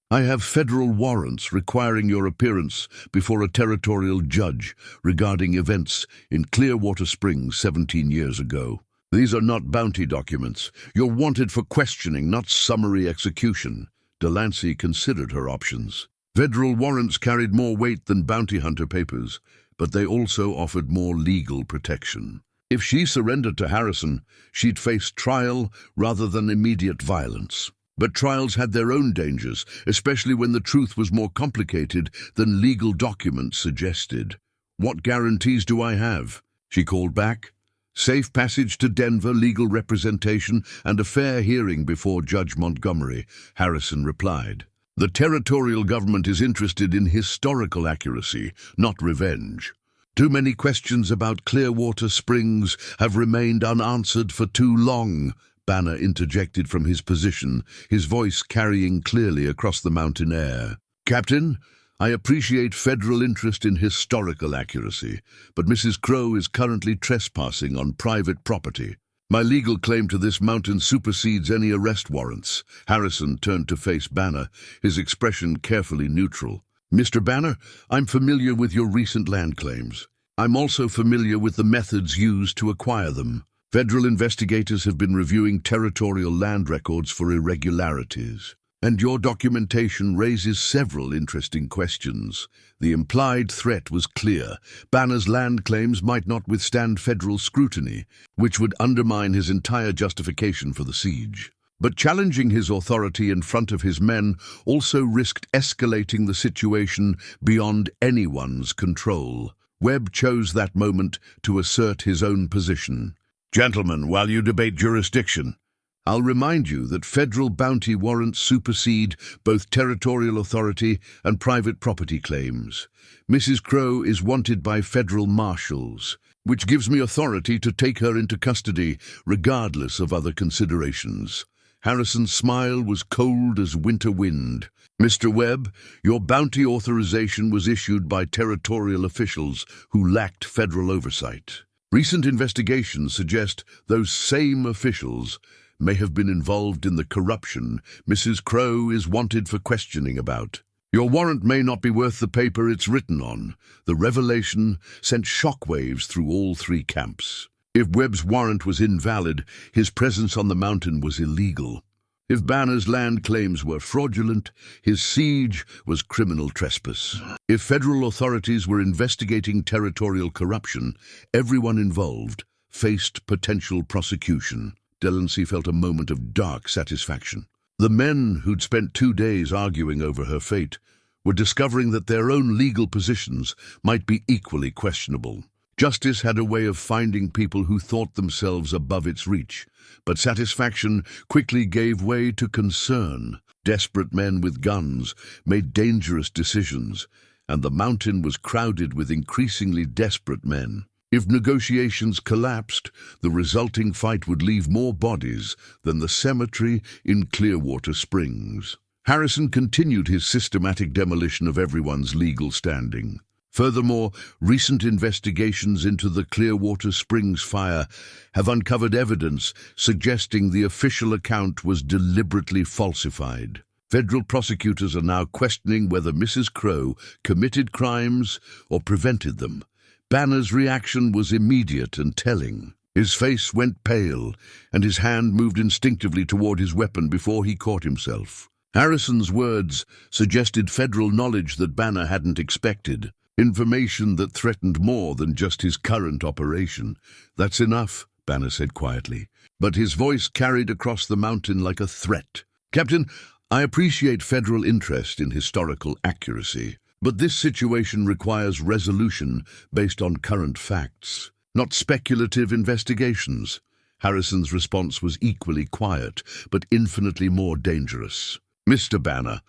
I have federal warrants requiring your appearance before a territorial judge regarding events in Clearwater Springs 17 years ago. These are not bounty documents. You're wanted for questioning, not summary execution." Delancy considered her options. Federal warrants carried more weight than bounty hunter papers, but they also offered more legal protection. If she surrendered to Harrison, she'd face trial rather than immediate violence. But trials had their own dangers, especially when the truth was more complicated than legal documents suggested. "What guarantees do I have?" she called back. "Safe passage to Denver, legal representation, and a fair hearing before Judge Montgomery," Harrison replied. "The territorial government is interested in historical accuracy, not revenge. Too many questions about Clearwater Springs have remained unanswered for too long," Banner interjected from his position, his voice carrying clearly across the mountain air. "Captain, I appreciate federal interest in historical accuracy, but Mrs. Crowe is currently trespassing on private property. My legal claim to this mountain supersedes any arrest warrants." Harrison turned to face Banner, his expression carefully neutral. "Mr. Banner, I'm familiar with your recent land claims. I'm also familiar with the methods used to acquire them. Federal investigators have been reviewing territorial land records for irregularities, and your documentation raises several interesting questions. The implied threat was clear. Banner's land claims might not withstand federal scrutiny, which would undermine his entire justification for the siege. But challenging his authority in front of his men also risked escalating the situation beyond anyone's control. Webb chose that moment to assert his own position. "Gentlemen, while you debate jurisdiction, I'll remind you that federal bounty warrants supersede both territorial authority and private property claims. Mrs. Crowe is wanted by federal marshals, which gives me authority to take her into custody regardless of other considerations." Harrison's smile was cold as winter wind. "Mr. Webb, your bounty authorization was issued by territorial officials who lacked federal oversight. Recent investigations suggest those same officials may have been involved in the corruption Mrs. Crowe is wanted for questioning about. Your warrant may not be worth the paper it's written on." The revelation sent shockwaves through all three camps. If Webb's warrant was invalid, his presence on the mountain was illegal. If Banner's land claims were fraudulent, his siege was criminal trespass. If federal authorities were investigating territorial corruption, everyone involved faced potential prosecution. Delancy felt a moment of dark satisfaction. The men who'd spent 2 days arguing over her fate were discovering that their own legal positions might be equally questionable. Justice had a way of finding people who thought themselves above its reach, but satisfaction quickly gave way to concern. Desperate men with guns made dangerous decisions, and the mountain was crowded with increasingly desperate men. If negotiations collapsed, the resulting fight would leave more bodies than the cemetery in Clearwater Springs. Harrison continued his systematic demolition of everyone's legal standing. Furthermore, recent investigations into the Clearwater Springs fire have uncovered evidence suggesting the official account was deliberately falsified. Federal prosecutors are now questioning whether Mrs. Crowe committed crimes or prevented them. Banner's reaction was immediate and telling. His face went pale, and his hand moved instinctively toward his weapon before he caught himself. Harrison's words suggested federal knowledge that Banner hadn't expected. Information that threatened more than just his current operation. "That's enough," Banner said quietly, but his voice carried across the mountain like a threat. "Captain, I appreciate federal interest in historical accuracy, but this situation requires resolution based on current facts, not speculative investigations." Harrison's response was equally quiet, but infinitely more dangerous. "Mr. Banner,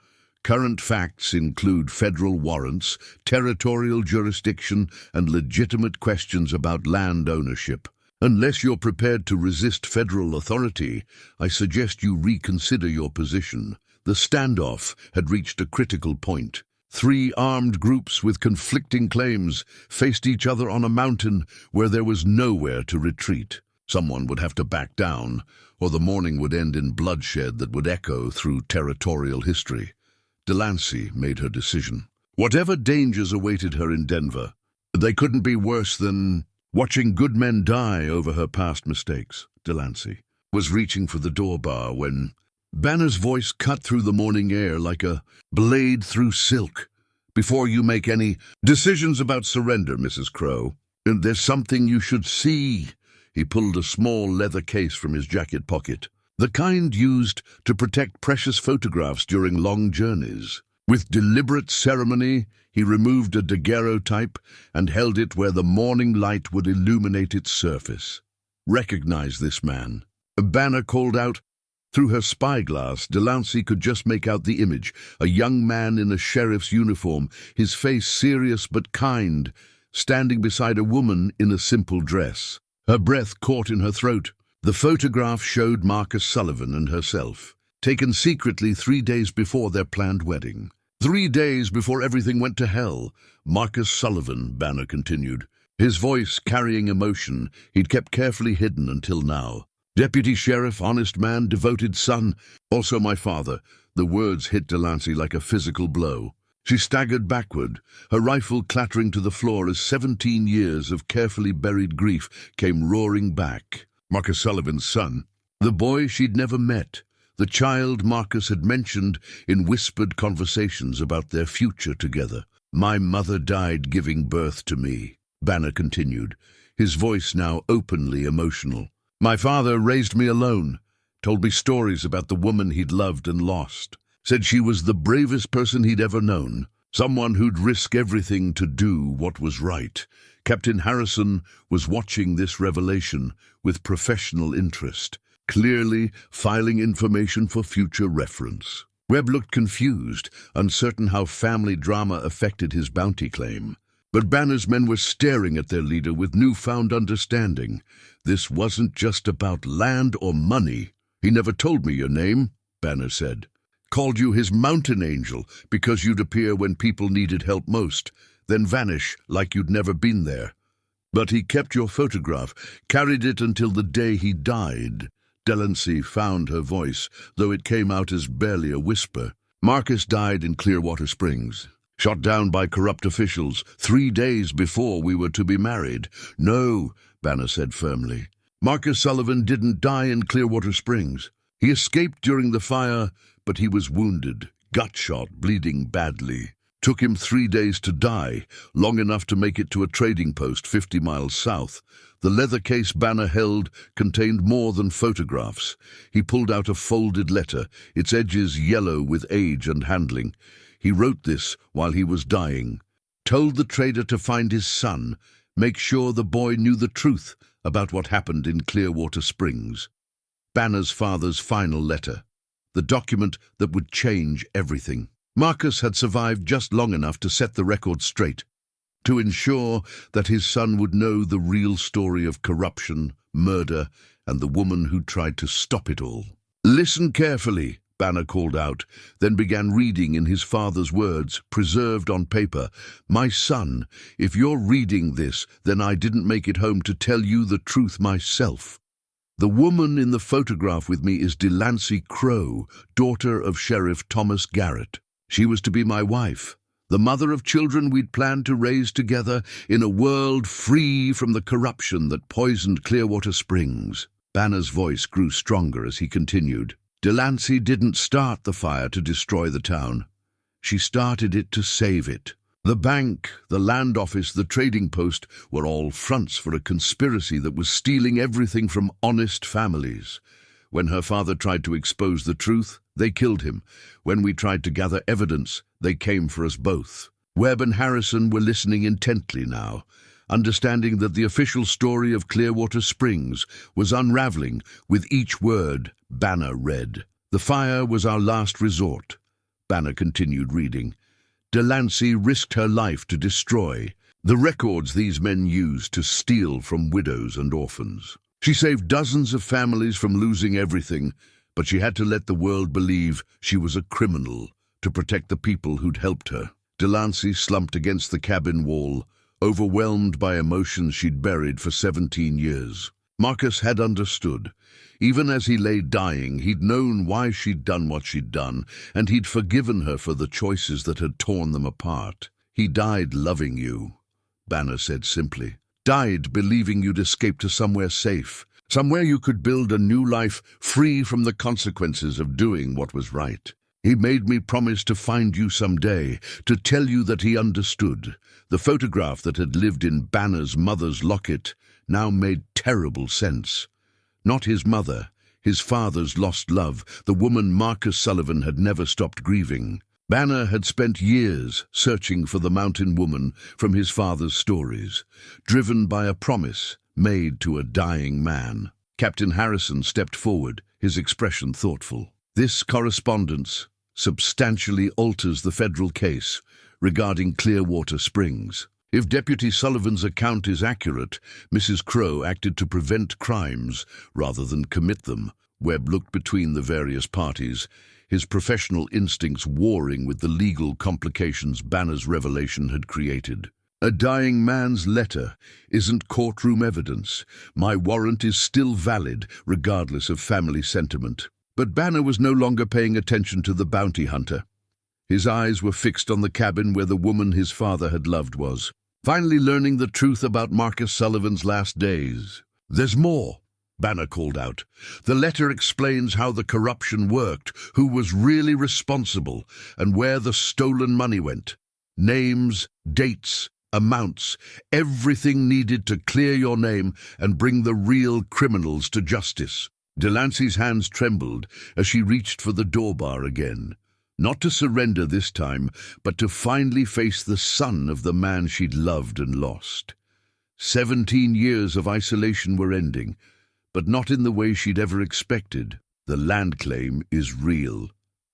Current facts include federal warrants, territorial jurisdiction, and legitimate questions about land ownership. Unless you're prepared to resist federal authority, I suggest you reconsider your position. The standoff had reached a critical point. 3 armed groups with conflicting claims faced each other on a mountain where there was nowhere to retreat. Someone would have to back down, or the morning would end in bloodshed that would echo through territorial history. Delancy made her decision. Whatever dangers awaited her in Denver, they couldn't be worse than watching good men die over her past mistakes. Delancy was reaching for the door bar when Banner's voice cut through the morning air like a blade through silk. Before you make any decisions about surrender, Mrs. Crowe, there's something you should see. He pulled a small leather case from his jacket pocket, the kind used to protect precious photographs during long journeys. With deliberate ceremony, he removed a daguerreotype and held it where the morning light would illuminate its surface. "Recognize this man," Banner called out. Through her spyglass, Delancy could just make out the image, a young man in a sheriff's uniform, his face serious but kind, standing beside a woman in a simple dress. Her breath caught in her throat. The photograph showed Marcus Sullivan and herself, taken secretly 3 days before their planned wedding. 3 days before everything went to hell. Marcus Sullivan, Banner continued, his voice carrying emotion he'd kept carefully hidden until now. Deputy Sheriff, honest man, devoted son, also my father. The words hit Delancy like a physical blow. She staggered backward, her rifle clattering to the floor as 17 years of carefully buried grief came roaring back. Marcus Sullivan's son, the boy she'd never met, the child Marcus had mentioned in whispered conversations about their future together. My mother died giving birth to me, Banner continued, his voice now openly emotional. My father raised me alone, told me stories about the woman he'd loved and lost, said she was the bravest person he'd ever known, someone who'd risk everything to do what was right. Captain Harrison was watching this revelation with professional interest, clearly filing information for future reference. Webb looked confused, uncertain how family drama affected his bounty claim. But Banner's men were staring at their leader with newfound understanding. This wasn't just about land or money. He never told me your name, Banner said. Called you his mountain angel because you'd appear when people needed help most, then vanish like you'd never been there. But he kept your photograph, carried it until the day he died. Delancy found her voice, though it came out as barely a whisper. Marcus died in Clearwater Springs. Shot down by corrupt officials 3 days before we were to be married. No, Banner said firmly. Marcus Sullivan didn't die in Clearwater Springs. He escaped during the fire, but he was wounded, gut shot, bleeding badly. Took him 3 days to die, long enough to make it to a trading post 50 miles south. The leather case Banner held contained more than photographs. He pulled out a folded letter, its edges yellow with age and handling. He wrote this while he was dying. Told the trader to find his son, make sure the boy knew the truth about what happened in Clearwater Springs. Banner's father's final letter, the document that would change everything. Marcus had survived just long enough to set the record straight, to ensure that his son would know the real story of corruption, murder, and the woman who tried to stop it all. Listen carefully, Banner called out, then began reading in his father's words, preserved on paper. My son, if you're reading this, then I didn't make it home to tell you the truth myself. The woman in the photograph with me is Delancy Crowe, daughter of Sheriff Thomas Garrett. She was to be my wife, the mother of children we'd planned to raise together in a world free from the corruption that poisoned Clearwater Springs. Banner's voice grew stronger as he continued. Delancy didn't start the fire to destroy the town. She started it to save it. The bank, the land office, the trading post were all fronts for a conspiracy that was stealing everything from honest families. When her father tried to expose the truth, they killed him. When we tried to gather evidence, they came for us both. Webb and Harrison were listening intently now, understanding that the official story of Clearwater Springs was unraveling with each word Banner read. The fire was our last resort. Banner continued reading. Delancey risked her life to destroy the records these men used to steal from widows and orphans. She saved dozens of families from losing everything, but she had to let the world believe she was a criminal to protect the people who'd helped her. Delancey slumped against the cabin wall, overwhelmed by emotions she'd buried for 17 years. Marcus had understood. Even as he lay dying, he'd known why she'd done what she'd done, and he'd forgiven her for the choices that had torn them apart. He died loving you, Banner said simply. Died believing you'd escape to somewhere safe, somewhere you could build a new life free from the consequences of doing what was right. He made me promise to find you someday, to tell you that he understood. The photograph that had lived in Banner's mother's locket now made terrible sense. Not his mother, his father's lost love, the woman Marcus Sullivan had never stopped grieving. Banner had spent years searching for the mountain woman from his father's stories, driven by a promise made to a dying man. Captain Harrison stepped forward, his expression thoughtful. This correspondence substantially alters the federal case regarding Clearwater Springs. If Deputy Sullivan's account is accurate, Mrs. Crowe acted to prevent crimes rather than commit them. Webb looked between the various parties, his professional instincts warring with the legal complications Banner's revelation had created. A dying man's letter isn't courtroom evidence. My warrant is still valid, regardless of family sentiment. But Banner was no longer paying attention to the bounty hunter. His eyes were fixed on the cabin where the woman his father had loved was. Finally learning the truth about Marcus Sullivan's last days. There's more, Banner called out. The letter explains how the corruption worked, who was really responsible, and where the stolen money went. Names, dates, amounts, everything needed to clear your name and bring the real criminals to justice. Delancey's hands trembled as she reached for the door bar again. Not to surrender this time, but to finally face the son of the man she'd loved and lost. 17 years of isolation were ending, but not in the way she'd ever expected. The land claim is real,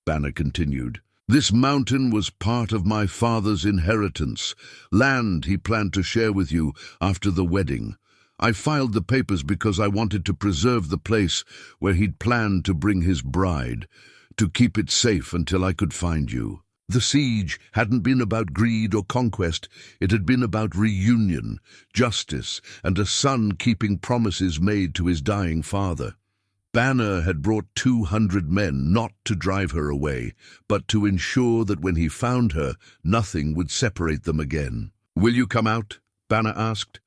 Banner continued. This mountain was part of my father's inheritance, land he planned to share with you after the wedding. I filed the papers because I wanted to preserve the place where he'd planned to bring his bride, to keep it safe until I could find you. The siege hadn't been about greed or conquest, it had been about reunion, justice, and a son keeping promises made to his dying father. Banner had brought 200 men not to drive her away, but to ensure that when he found her, nothing would separate them again. Will you come out? Banner asked.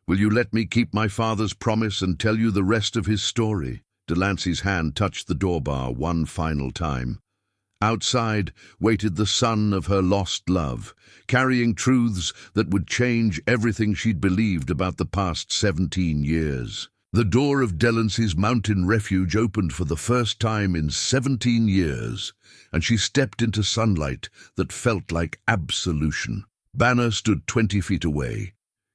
Will you let me keep my father's promise and tell you the rest of his story? Delancey's hand touched the door bar one final time. Outside waited the son of her lost love, carrying truths that would change everything she'd believed about the past 17 years. The door of Delancey's mountain refuge opened for the first time in 17 years, and she stepped into sunlight that felt like absolution. Banner stood 20 feet away,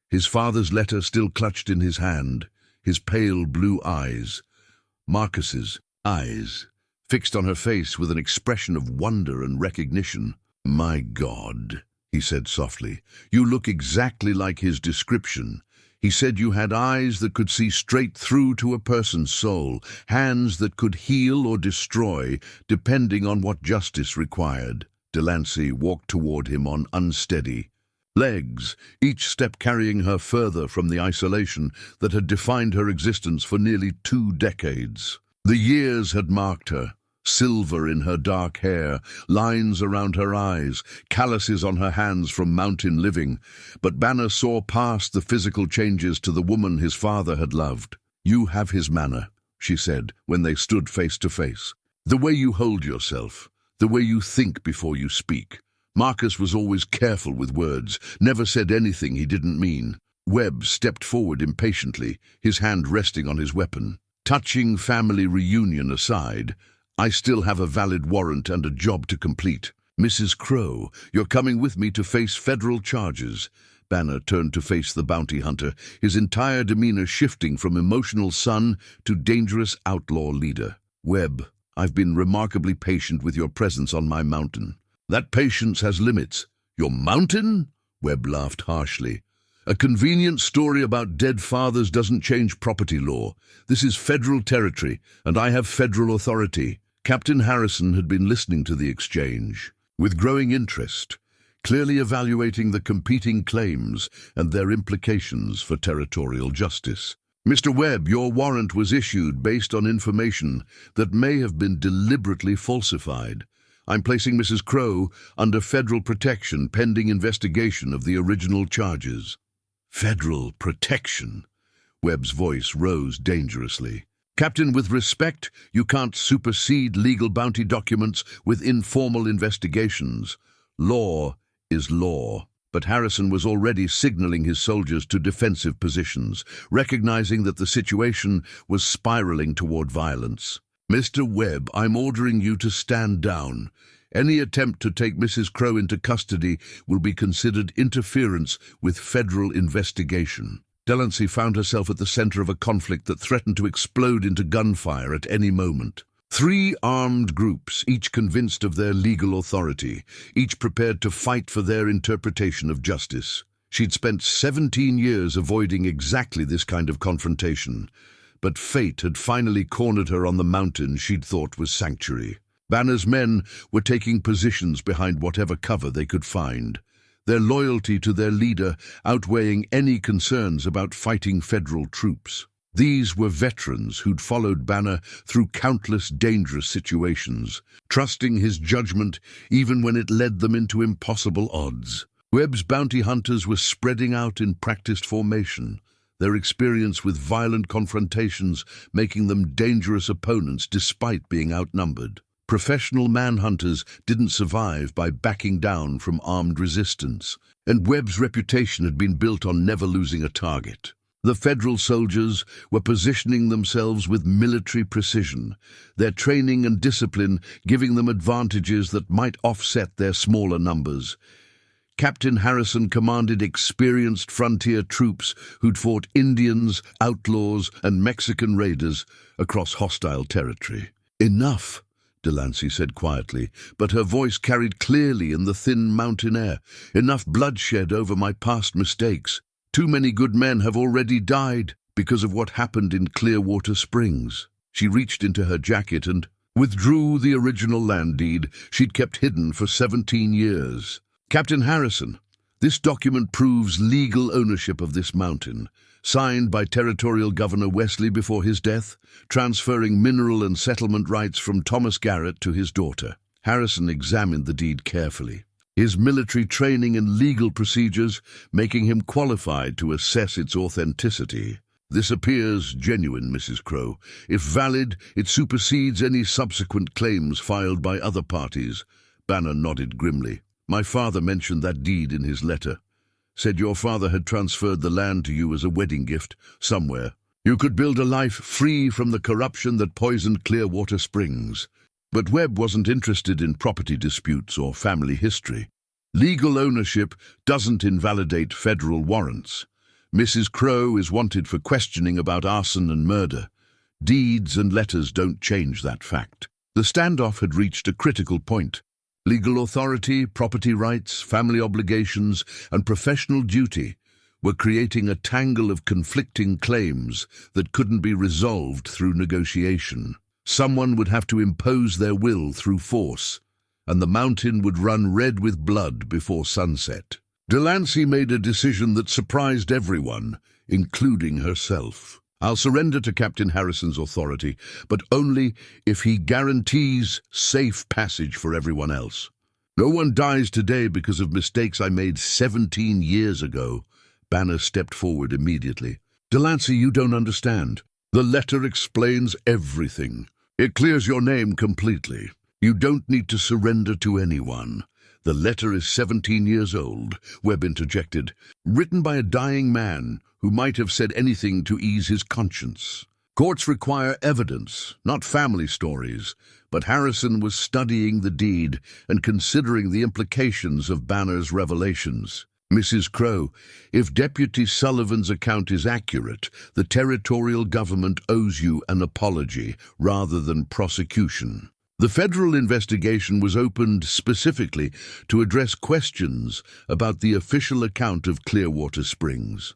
his father's letter still clutched in his hand, his pale blue eyes, Marcus's eyes, fixed on her face with an expression of wonder and recognition. My God, he said softly, you look exactly like his description. He said you had eyes that could see straight through to a person's soul, hands that could heal or destroy, depending on what justice required. Delancey walked toward him on unsteady legs, each step carrying her further from the isolation that had defined her existence for nearly 2 decades. The years had marked her, silver in her dark hair, lines around her eyes, calluses on her hands from mountain living. But Banner saw past the physical changes to the woman his father had loved. You have his manner, she said, when they stood face to face. The way you hold yourself, the way you think before you speak. Marcus was always careful with words, never said anything he didn't mean. Webb stepped forward impatiently, his hand resting on his weapon. Touching family reunion aside, I still have a valid warrant and a job to complete. Mrs. Crowe, you're coming with me to face federal charges. Banner turned to face the bounty hunter, his entire demeanor shifting from emotional son to dangerous outlaw leader. Webb, I've been remarkably patient with your presence on my mountain. That patience has limits. Your mountain? Webb laughed harshly. A convenient story about dead fathers doesn't change property law. This is federal territory, and I have federal authority. Captain Harrison had been listening to the exchange with growing interest, clearly evaluating the competing claims and their implications for territorial justice. Mr. Webb, your warrant was issued based on information that may have been deliberately falsified. I'm placing Mrs. Crowe under federal protection pending investigation of the original charges. Federal protection? Webb's voice rose dangerously. Captain, with respect, you can't supersede legal bounty documents with informal investigations. Law is law. But Harrison was already signaling his soldiers to defensive positions, recognizing that the situation was spiraling toward violence. Mr. Webb, I'm ordering you to stand down. Any attempt to take Mrs. Crowe into custody will be considered interference with federal investigation. Delancy found herself at the center of a conflict that threatened to explode into gunfire at any moment. 3 armed groups, each convinced of their legal authority, each prepared to fight for their interpretation of justice. She'd spent 17 years avoiding exactly this kind of confrontation, but fate had finally cornered her on the mountain she'd thought was sanctuary. Banner's men were taking positions behind whatever cover they could find, their loyalty to their leader outweighing any concerns about fighting federal troops. These were veterans who'd followed Banner through countless dangerous situations, trusting his judgment even when it led them into impossible odds. Webb's bounty hunters were spreading out in practiced formation, their experience with violent confrontations making them dangerous opponents despite being outnumbered. Professional manhunters didn't survive by backing down from armed resistance, and Webb's reputation had been built on never losing a target. The federal soldiers were positioning themselves with military precision, their training and discipline giving them advantages that might offset their smaller numbers. Captain Harrison commanded experienced frontier troops who'd fought Indians, outlaws, and Mexican raiders across hostile territory. Enough, Delancy said quietly, but her voice carried clearly in the thin mountain air. Enough bloodshed over my past mistakes. Too many good men have already died because of what happened in Clearwater Springs. She reached into her jacket and withdrew the original land deed she'd kept hidden for 17 years. Captain Harrison, this document proves legal ownership of this mountain, signed by Territorial Governor Wesley before his death, transferring mineral and settlement rights from Thomas Garrett to his daughter. Harrison examined the deed carefully, his military training and legal procedures making him qualified to assess its authenticity. This appears genuine, Mrs. Crowe. If valid, it supersedes any subsequent claims filed by other parties. Banner nodded grimly. My father mentioned that deed in his letter. Said your father had transferred the land to you as a wedding gift, somewhere. You could build a life free from the corruption that poisoned Clearwater Springs. But Webb wasn't interested in property disputes or family history. Legal ownership doesn't invalidate federal warrants. Mrs. Crowe is wanted for questioning about arson and murder. Deeds and letters don't change that fact. The standoff had reached a critical point. Legal authority, property rights, family obligations, and professional duty were creating a tangle of conflicting claims that couldn't be resolved through negotiation. Someone would have to impose their will through force, and the mountain would run red with blood before sunset. Delancy made a decision that surprised everyone, including herself. I'll surrender to Captain Harrison's authority, but only if he guarantees safe passage for everyone else. No one dies today because of mistakes I made 17 years ago. Banner stepped forward immediately. Delancy, you don't understand. The letter explains everything. It clears your name completely. You don't need to surrender to anyone. The letter is 17 years old, Webb interjected, written by a dying man who might have said anything to ease his conscience. Courts require evidence, not family stories, but Harrison was studying the deed and considering the implications of Banner's revelations. Mrs. Crowe, if Deputy Sullivan's account is accurate, the territorial government owes you an apology rather than prosecution. The federal investigation was opened specifically to address questions about the official account of Clearwater Springs.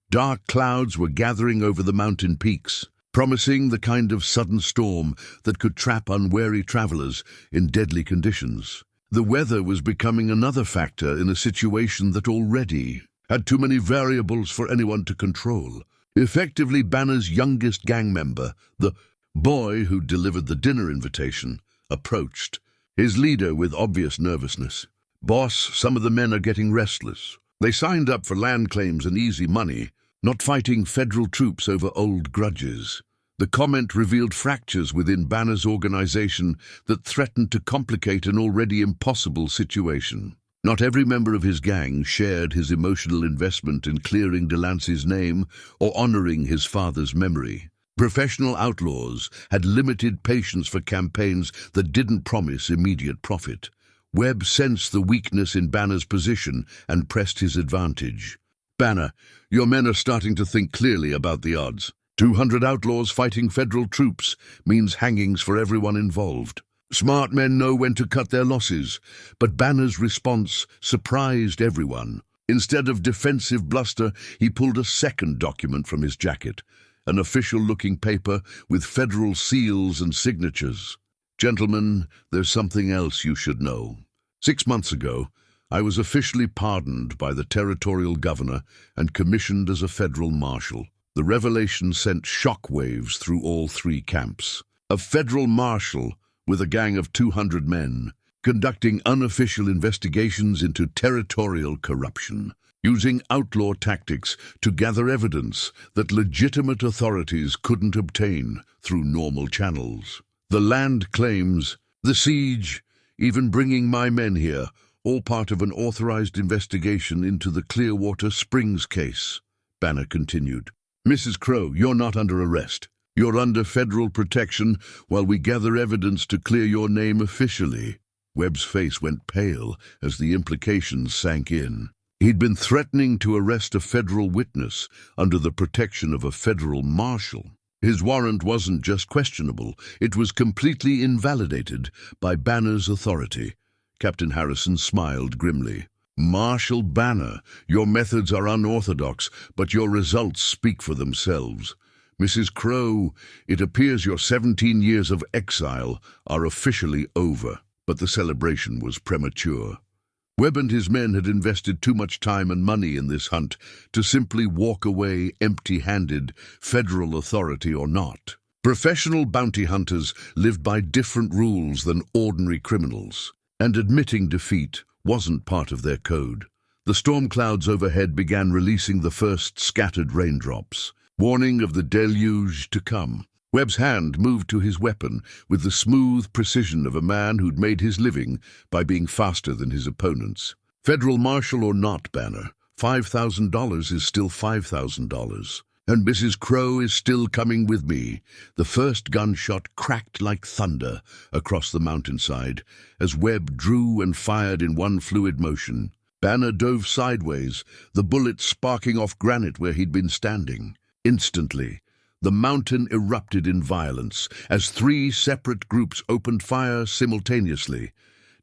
Dark clouds were gathering over the mountain peaks, promising the kind of sudden storm that could trap unwary travelers in deadly conditions. The weather was becoming another factor in a situation that already had too many variables for anyone to control. Effectively, Banner's youngest gang member, the boy who delivered the dinner invitation, approached, his leader with obvious nervousness. "Boss, some of the men are getting restless. They signed up for land claims and easy money, not fighting federal troops over old grudges." The comment revealed fractures within Banner's organization that threatened to complicate an already impossible situation. Not every member of his gang shared his emotional investment in clearing Delancey's name or honoring his father's memory. Professional outlaws had limited patience for campaigns that didn't promise immediate profit. Webb sensed the weakness in Banner's position and pressed his advantage. "Banner, your men are starting to think clearly about the odds. 200 outlaws fighting federal troops means hangings for everyone involved. Smart men know when to cut their losses, but Banner's response surprised everyone. Instead of defensive bluster, he pulled a second document from his jacket, an official-looking paper with federal seals and signatures. "Gentlemen, there's something else you should know. 6 months ago, I was officially pardoned by the territorial governor and commissioned as a federal marshal." The revelation sent shockwaves through all 3 camps. A federal marshal with a gang of 200 men, conducting unofficial investigations into territorial corruption, using outlaw tactics to gather evidence that legitimate authorities couldn't obtain through normal channels. The land claims, the siege, even bringing my men here, all part of an authorized investigation into the Clearwater Springs case. Banner continued. "Mrs. Crowe, you're not under arrest. You're under federal protection while we gather evidence to clear your name officially." Webb's face went pale as the implications sank in. He'd been threatening to arrest a federal witness under the protection of a federal marshal. His warrant wasn't just questionable, it was completely invalidated by Banner's authority. Captain Harrison smiled grimly. "Marshal Banner, your methods are unorthodox, but your results speak for themselves. Mrs. Crowe, it appears your 17 years of exile are officially over." But the celebration was premature. Webb and his men had invested too much time and money in this hunt to simply walk away empty-handed, federal authority or not. Professional bounty hunters lived by different rules than ordinary criminals, and admitting defeat wasn't part of their code. The storm clouds overhead began releasing the first scattered raindrops, warning of the deluge to come. Webb's hand moved to his weapon with the smooth precision of a man who'd made his living by being faster than his opponents. Federal marshal or not, Banner, $5,000 is still $5,000. And Mrs. Crowe is still coming with me. The first gunshot cracked like thunder across the mountainside as Webb drew and fired in one fluid motion. Banner dove sideways, the bullet sparking off granite where he'd been standing. Instantly, the mountain erupted in violence as 3 separate groups opened fire simultaneously.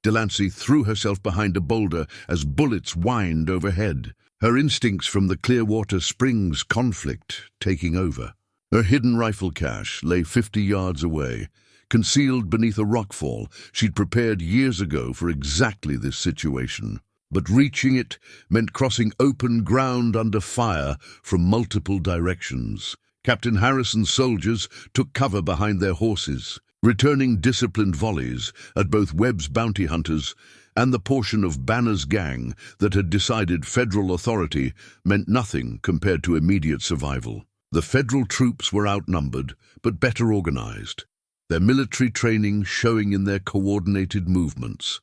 Delancey threw herself behind a boulder as bullets whined overhead, her instincts from the Clearwater Springs conflict taking over. Her hidden rifle cache lay 50 yards away, concealed beneath a rockfall she'd prepared years ago for exactly this situation. But reaching it meant crossing open ground under fire from multiple directions. Captain Harrison's soldiers took cover behind their horses, returning disciplined volleys at both Webb's bounty hunters and the portion of Banner's gang that had decided federal authority meant nothing compared to immediate survival. The federal troops were outnumbered, but better organized, their military training showing in their coordinated movements.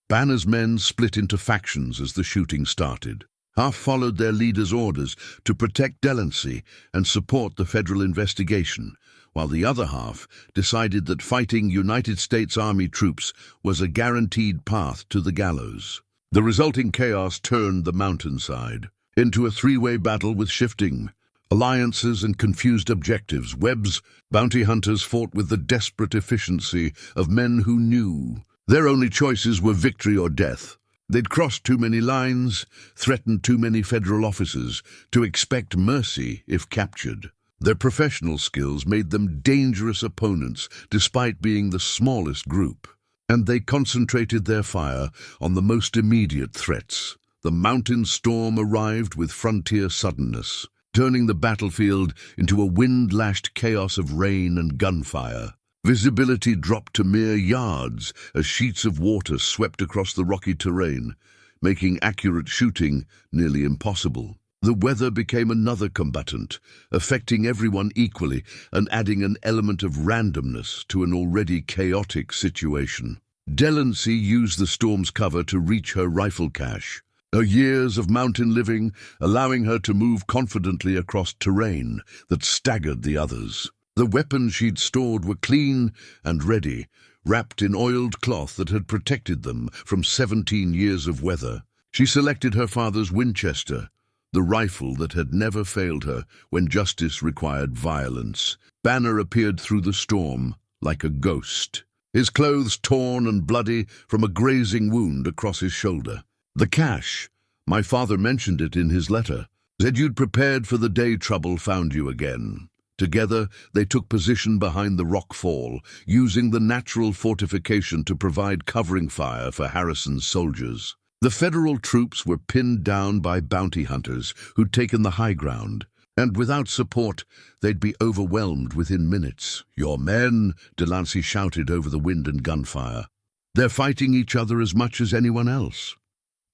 Banner's men split into factions as the shooting started. Half followed their leader's orders to protect Delancy and support the federal investigation, while the other half decided that fighting United States Army troops was a guaranteed path to the gallows. The resulting chaos turned the mountainside into a 3-way battle with shifting, Alliances and confused objectives. Webb's bounty hunters fought with the desperate efficiency of men who knew their only choices were victory or death. They'd crossed too many lines, threatened too many federal officers to expect mercy if captured. Their professional skills made them dangerous opponents despite being the smallest group, and they concentrated their fire on the most immediate threats. The mountain storm arrived with frontier suddenness, turning the battlefield into a wind-lashed chaos of rain and gunfire. Visibility dropped to mere yards as sheets of water swept across the rocky terrain, making accurate shooting nearly impossible. The weather became another combatant, affecting everyone equally and adding an element of randomness to an already chaotic situation. Delancy used the storm's cover to reach her rifle cache, her years of mountain living allowing her to move confidently across terrain that staggered the others. The weapons she'd stored were clean and ready, wrapped in oiled cloth that had protected them from 17 years of weather. She selected her father's Winchester, the rifle that had never failed her when justice required violence. Banner appeared through the storm like a ghost, his clothes torn and bloody from a grazing wound across his shoulder. The cache, my father mentioned it in his letter, said you'd prepared for the day trouble found you again. Together, they took position behind the rock fall, using the natural fortification to provide covering fire for Harrison's soldiers. The federal troops were pinned down by bounty hunters who'd taken the high ground, and without support, they'd be overwhelmed within minutes. "Your men," Delancy shouted over the wind and gunfire. "They're fighting each other as much as anyone else."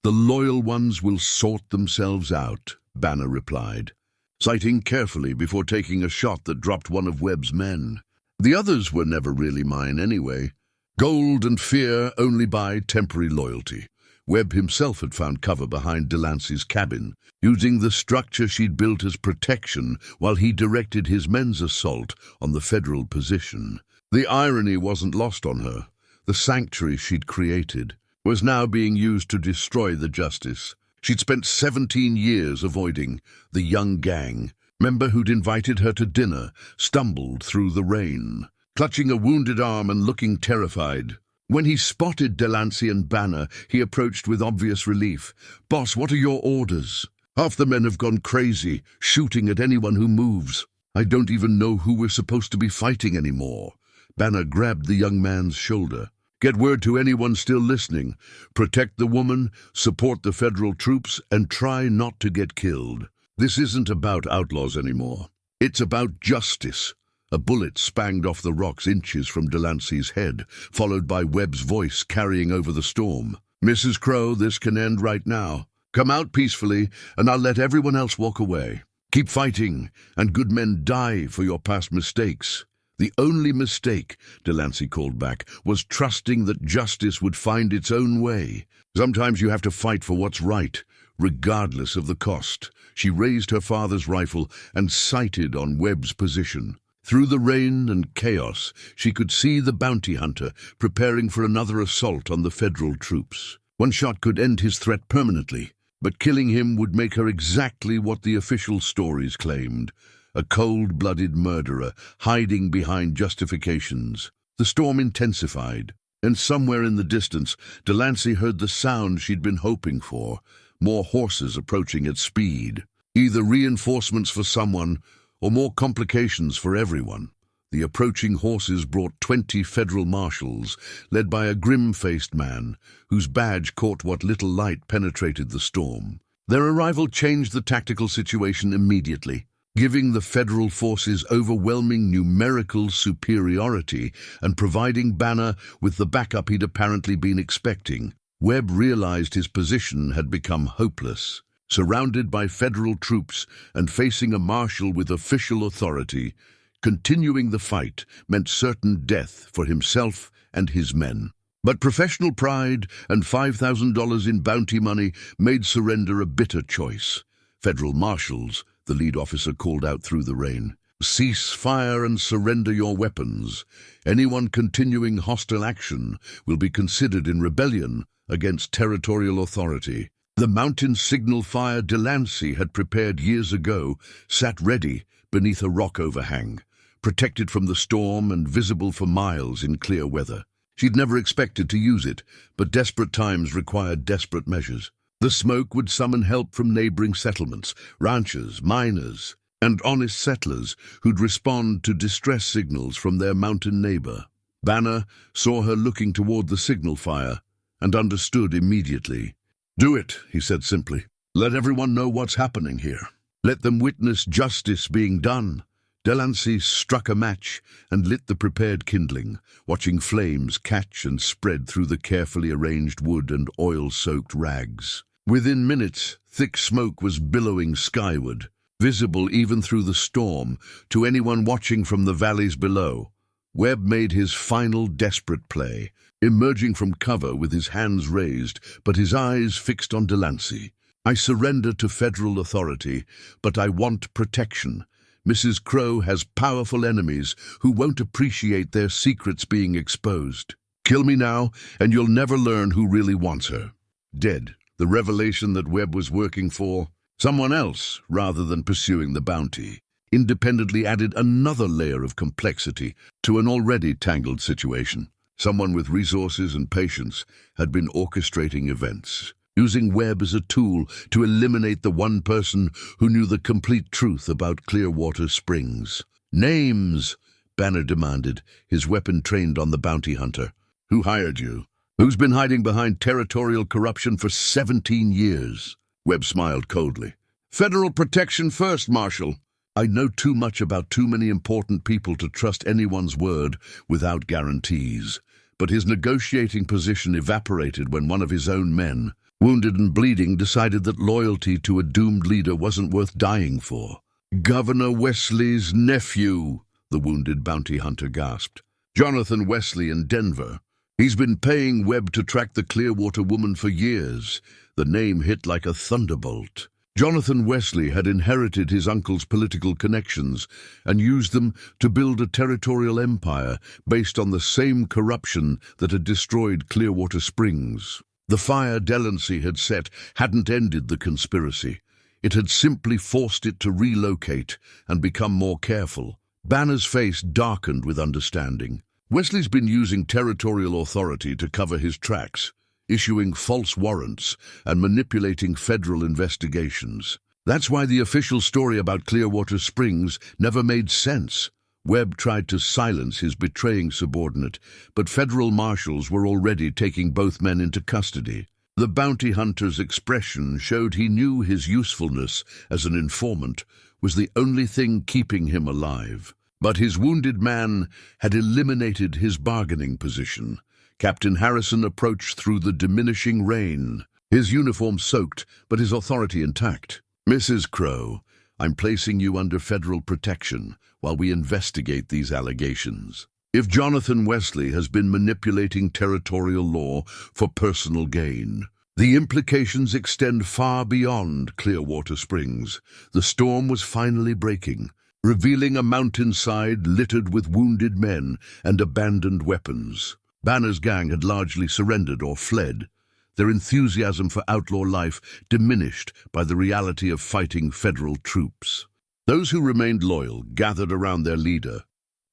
"The loyal ones will sort themselves out," Banner replied, sighting carefully before taking a shot that dropped one of Webb's men. "The others were never really mine anyway. Gold and fear only buy temporary loyalty." Webb himself had found cover behind Delancey's cabin, using the structure she'd built as protection while he directed his men's assault on the federal position. The irony wasn't lost on her. The sanctuary she'd created was now being used to destroy the justice she'd spent 17 years avoiding. The young gang member who'd invited her to dinner stumbled through the rain, clutching a wounded arm and looking terrified. When he spotted Delancy and Banner, he approached with obvious relief. "Boss, what are your orders? Half the men have gone crazy, shooting at anyone who moves. I don't even know who we're supposed to be fighting anymore." Banner grabbed the young man's shoulder. "Get word to anyone still listening. Protect the woman, support the federal troops, and try not to get killed. This isn't about outlaws anymore. It's about justice." A bullet spanged off the rocks inches from Delancey's head, followed by Webb's voice carrying over the storm. "Mrs. Crowe, this can end right now. Come out peacefully, and I'll let everyone else walk away. Keep fighting, and good men die for your past mistakes." "The only mistake," Delancy called back, "was trusting that justice would find its own way. Sometimes you have to fight for what's right, regardless of the cost." She raised her father's rifle and sighted on Webb's position. Through the rain and chaos, she could see the bounty hunter preparing for another assault on the federal troops. One shot could end his threat permanently, but killing him would make her exactly what the official stories claimed: a cold-blooded murderer hiding behind justifications. The storm intensified, and somewhere in the distance, Delancey heard the sound she'd been hoping for: more horses approaching at speed. Either reinforcements for someone, or more complications for everyone. The approaching horses brought 20 federal marshals, led by a grim-faced man, whose badge caught what little light penetrated the storm. Their arrival changed the tactical situation immediately, giving the federal forces overwhelming numerical superiority and providing Banner with the backup he'd apparently been expecting. Webb realized his position had become hopeless. Surrounded by federal troops and facing a marshal with official authority, continuing the fight meant certain death for himself and his men. But professional pride and $5,000 in bounty money made surrender a bitter choice. "Federal marshals," the lead officer called out through the rain, "cease fire and surrender your weapons. Anyone continuing hostile action will be considered in rebellion against territorial authority." The mountain signal fire Delancy had prepared years ago sat ready beneath a rock overhang, protected from the storm and visible for miles in clear weather. She'd never expected to use it, but desperate times required desperate measures. The smoke would summon help from neighboring settlements, ranchers, miners, and honest settlers who'd respond to distress signals from their mountain neighbor. Banner saw her looking toward the signal fire and understood immediately. "Do it," he said simply. "Let everyone know what's happening here. Let them witness justice being done." Delancy struck a match and lit the prepared kindling, watching flames catch and spread through the carefully arranged wood and oil-soaked rags. Within minutes, thick smoke was billowing skyward, visible even through the storm to anyone watching from the valleys below. Webb made his final desperate play, emerging from cover with his hands raised, but his eyes fixed on Delancy. "I surrender to federal authority, but I want protection. Mrs. Crowe has powerful enemies who won't appreciate their secrets being exposed. Kill me now, and you'll never learn who really wants her." Dead, the revelation that Webb was working for someone else rather than pursuing the bounty, independently added another layer of complexity to an already tangled situation. Someone with resources and patience had been orchestrating events, using Webb as a tool to eliminate the one person who knew the complete truth about Clearwater Springs. "Names," Banner demanded, his weapon trained on the bounty hunter. "Who hired you? Who's been hiding behind territorial corruption for 17 years? Webb smiled coldly. "Federal protection first, Marshal. I know too much about too many important people to trust anyone's word without guarantees." But his negotiating position evaporated when one of his own men, wounded and bleeding, decided that loyalty to a doomed leader wasn't worth dying for. "Governor Wesley's nephew," the wounded bounty hunter gasped. "Jonathan Wesley in Denver. He's been paying Webb to track the Clearwater woman for years." The name hit like a thunderbolt. Jonathan Wesley had inherited his uncle's political connections and used them to build a territorial empire based on the same corruption that had destroyed Clearwater Springs. The fire Delancy had set hadn't ended the conspiracy. It had simply forced it to relocate and become more careful. Banner's face darkened with understanding. Wesley's been using territorial authority to cover his tracks, issuing false warrants and manipulating federal investigations. That's why the official story about Clearwater Springs never made sense. Webb tried to silence his betraying subordinate, but federal marshals were already taking both men into custody. The bounty hunter's expression showed he knew his usefulness as an informant was the only thing keeping him alive. But his wounded man had eliminated his bargaining position. Captain Harrison approached through the diminishing rain, his uniform soaked, but his authority intact. "Mrs. Crowe, I'm placing you under federal protection while we investigate these allegations. If Jonathan Wesley has been manipulating territorial law for personal gain, the implications extend far beyond Clearwater Springs." The storm was finally breaking, revealing a mountainside littered with wounded men and abandoned weapons. Banner's gang had largely surrendered or fled, their enthusiasm for outlaw life diminished by the reality of fighting federal troops. Those who remained loyal gathered around their leader,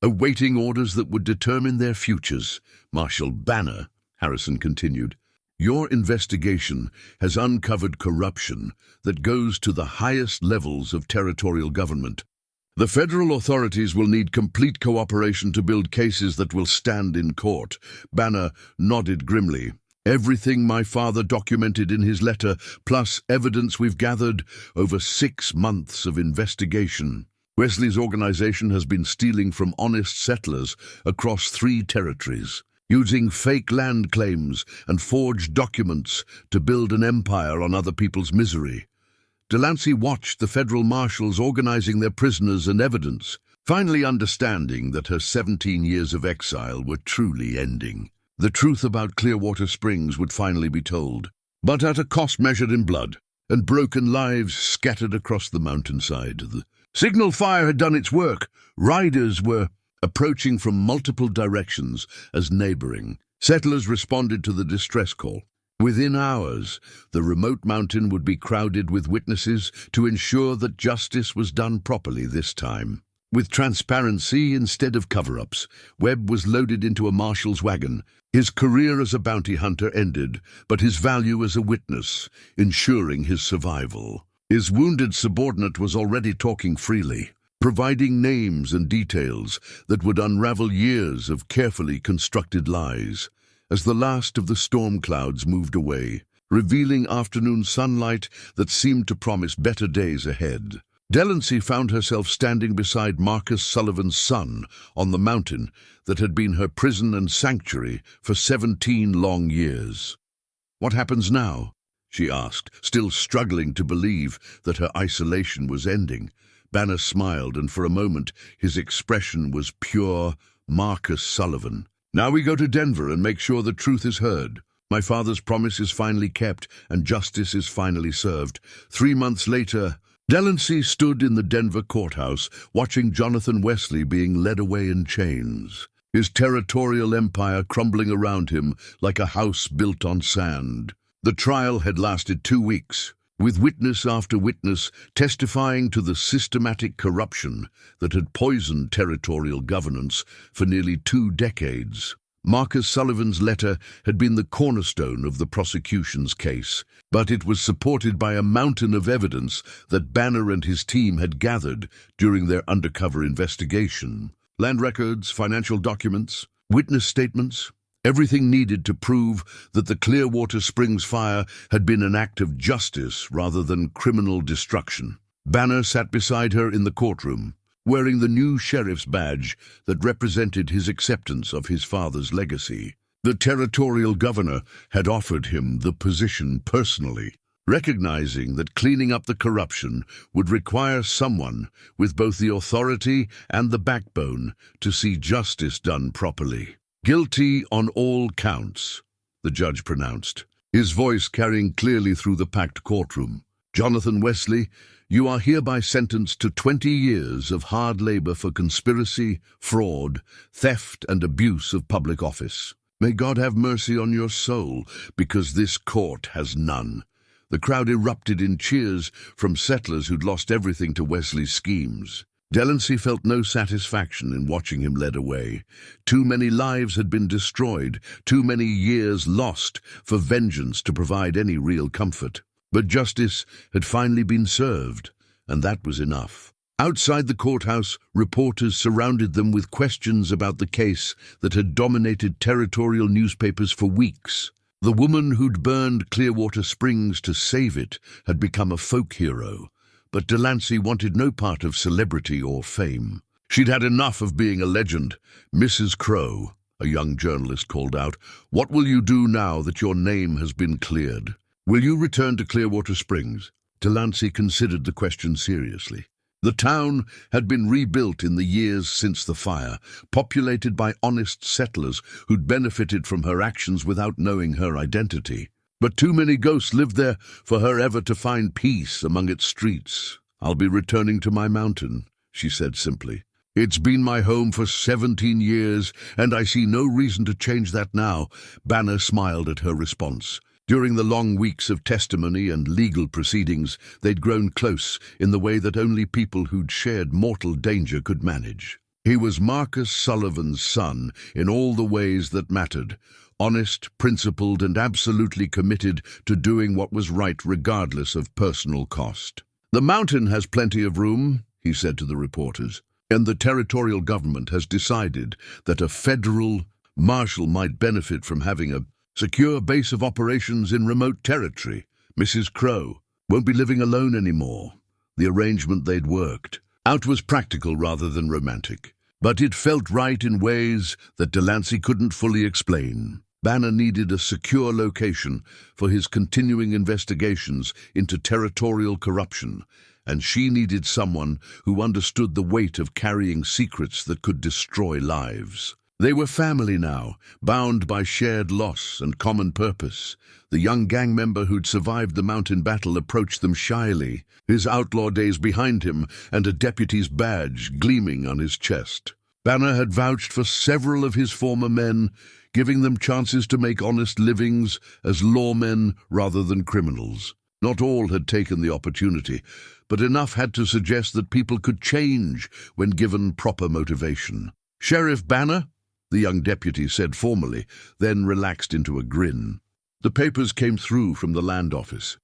awaiting orders that would determine their futures. "Marshal Banner," Harrison continued, "your investigation has uncovered corruption that goes to the highest levels of territorial government. The federal authorities will need complete cooperation to build cases that will stand in court." Banner nodded grimly. "Everything my father documented in his letter, plus evidence we've gathered over 6 months of investigation. Wesley's organization has been stealing from honest settlers across 3 territories, using fake land claims and forged documents to build an empire on other people's misery." Delancy watched the federal marshals organizing their prisoners and evidence, finally understanding that her 17 years of exile were truly ending. The truth about Clearwater Springs would finally be told, but at a cost measured in blood and broken lives scattered across the mountainside. The signal fire had done its work. Riders were approaching from multiple directions as neighboring settlers responded to the distress call. Within hours, the remote mountain would be crowded with witnesses to ensure that justice was done properly this time. With transparency instead of cover-ups, Webb was loaded into a marshal's wagon. His career as a bounty hunter ended, but his value as a witness, ensuring his survival. His wounded subordinate was already talking freely, providing names and details that would unravel years of carefully constructed lies. As the last of the storm clouds moved away, revealing afternoon sunlight that seemed to promise better days ahead, Delancy found herself standing beside Marcus Sullivan's son on the mountain that had been her prison and sanctuary for 17 long years. "What happens now?" she asked, still struggling to believe that her isolation was ending. Banner smiled, and for a moment his expression was pure Marcus Sullivan. "Now we go to Denver and make sure the truth is heard. My father's promise is finally kept, and justice is finally served." 3 months later, Delancy stood in the Denver courthouse, watching Jonathan Wesley being led away in chains, his territorial empire crumbling around him like a house built on sand. The trial had lasted 2 weeks, with witness after witness testifying to the systematic corruption that had poisoned territorial governance for nearly 2 decades. Marcus Sullivan's letter had been the cornerstone of the prosecution's case, but it was supported by a mountain of evidence that Banner and his team had gathered during their undercover investigation. Land records, financial documents, witness statements, everything needed to prove that the Clearwater Springs fire had been an act of justice rather than criminal destruction. Banner sat beside her in the courtroom, wearing the new sheriff's badge that represented his acceptance of his father's legacy. The territorial governor had offered him the position personally, recognizing that cleaning up the corruption would require someone with both the authority and the backbone to see justice done properly. "Guilty on all counts," the judge pronounced, his voice carrying clearly through the packed courtroom. "Jonathan Wesley, you are hereby sentenced to 20 years of hard labor for conspiracy, fraud, theft, and abuse of public office. May God have mercy on your soul, because this court has none." The crowd erupted in cheers from settlers who'd lost everything to Wesley's schemes. Delancy felt no satisfaction in watching him led away. Too many lives had been destroyed, too many years lost for vengeance to provide any real comfort. But justice had finally been served, and that was enough. Outside the courthouse, reporters surrounded them with questions about the case that had dominated territorial newspapers for weeks. The woman who'd burned Clearwater Springs to save it had become a folk hero, but Delancy wanted no part of celebrity or fame. She'd had enough of being a legend. "Mrs. Crowe," a young journalist called out, "what will you do now that your name has been cleared? Will you return to Clearwater Springs?" Delancy considered the question seriously. The town had been rebuilt in the years since the fire, populated by honest settlers who'd benefited from her actions without knowing her identity. But too many ghosts lived there for her ever to find peace among its streets. "I'll be returning to my mountain," she said simply. "It's been my home for 17 years, and I see no reason to change that now." Banner smiled at her response. During the long weeks of testimony and legal proceedings, they'd grown close in the way that only people who'd shared mortal danger could manage. He was Marcus Sullivan's son in all the ways that mattered, honest, principled, and absolutely committed to doing what was right regardless of personal cost. "The mountain has plenty of room," he said to the reporters, "and the territorial government has decided that a federal marshal might benefit from having a secure base of operations in remote territory. Mrs. Crowe won't be living alone anymore." The arrangement they'd worked out was practical rather than romantic, but it felt right in ways that Delancy couldn't fully explain. Banner needed a secure location for his continuing investigations into territorial corruption, and she needed someone who understood the weight of carrying secrets that could destroy lives. They were family now, bound by shared loss and common purpose. The young gang member who'd survived the mountain battle approached them shyly, his outlaw days behind him and a deputy's badge gleaming on his chest. Banner had vouched for several of his former men, giving them chances to make honest livings as lawmen rather than criminals. Not all had taken the opportunity, but enough had to suggest that people could change when given proper motivation. "Sheriff Banner?" the young deputy said formally, then relaxed into a grin. The papers came through from the land office.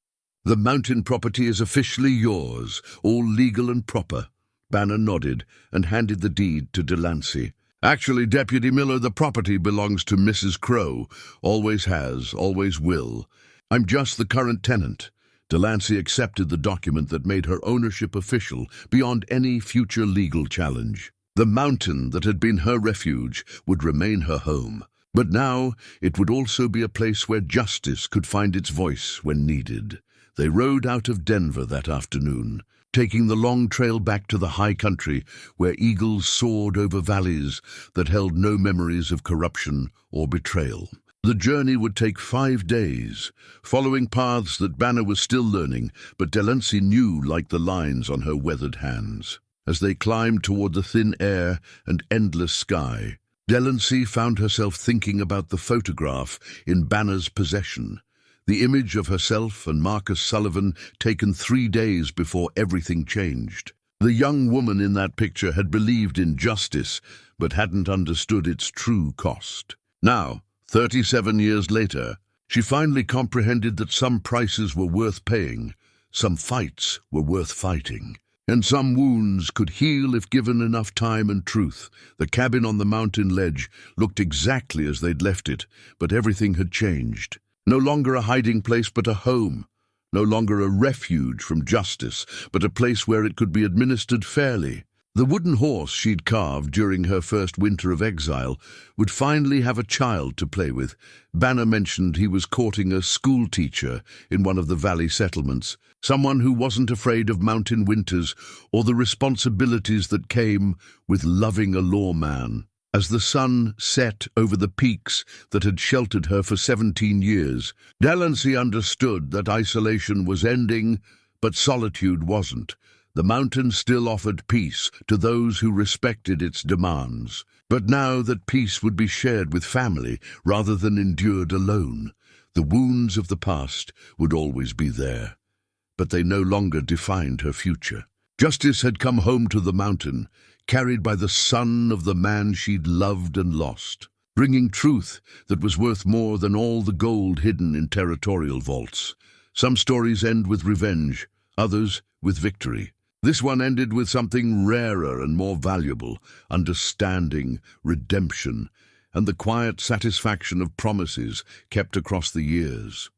"The mountain property is officially yours, all legal and proper." Banner nodded and handed the deed to Delancey. "Actually, Deputy Miller, the property belongs to Mrs. Crowe. Always has, always will. I'm just the current tenant." Delancey accepted the document that made her ownership official beyond any future legal challenge. The mountain that had been her refuge would remain her home, but now it would also be a place where justice could find its voice when needed. They rode out of Denver that afternoon, taking the long trail back to the high country where eagles soared over valleys that held no memories of corruption or betrayal. The journey would take 5 days, following paths that Banner was still learning, but Delancey knew like the lines on her weathered hands. As they climbed toward the thin air and endless sky, Delancey found herself thinking about the photograph in Banner's possession, the image of herself and Marcus Sullivan taken 3 days before everything changed. The young woman in that picture had believed in justice, but hadn't understood its true cost. Now, 37 years later, she finally comprehended that some prices were worth paying, some fights were worth fighting, and some wounds could heal if given enough time and truth. The cabin on the mountain ledge looked exactly as they'd left it, but everything had changed. No longer a hiding place, but a home. No longer a refuge from justice, but a place where it could be administered fairly. The wooden horse she'd carved during her first winter of exile would finally have a child to play with. Banner mentioned he was courting a school teacher in one of the valley settlements, someone who wasn't afraid of mountain winters or the responsibilities that came with loving a lawman. As the sun set over the peaks that had sheltered her for 17 years, Delancey understood that isolation was ending, but solitude wasn't. The mountain still offered peace to those who respected its demands. But now that peace would be shared with family rather than endured alone, the wounds of the past would always be there. But they no longer defined her future. Justice had come home to the mountain, carried by the son of the man she'd loved and lost, bringing truth that was worth more than all the gold hidden in territorial vaults. Some stories end with revenge, others with victory. This one ended with something rarer and more valuable: understanding, redemption, and the quiet satisfaction of promises kept across the years.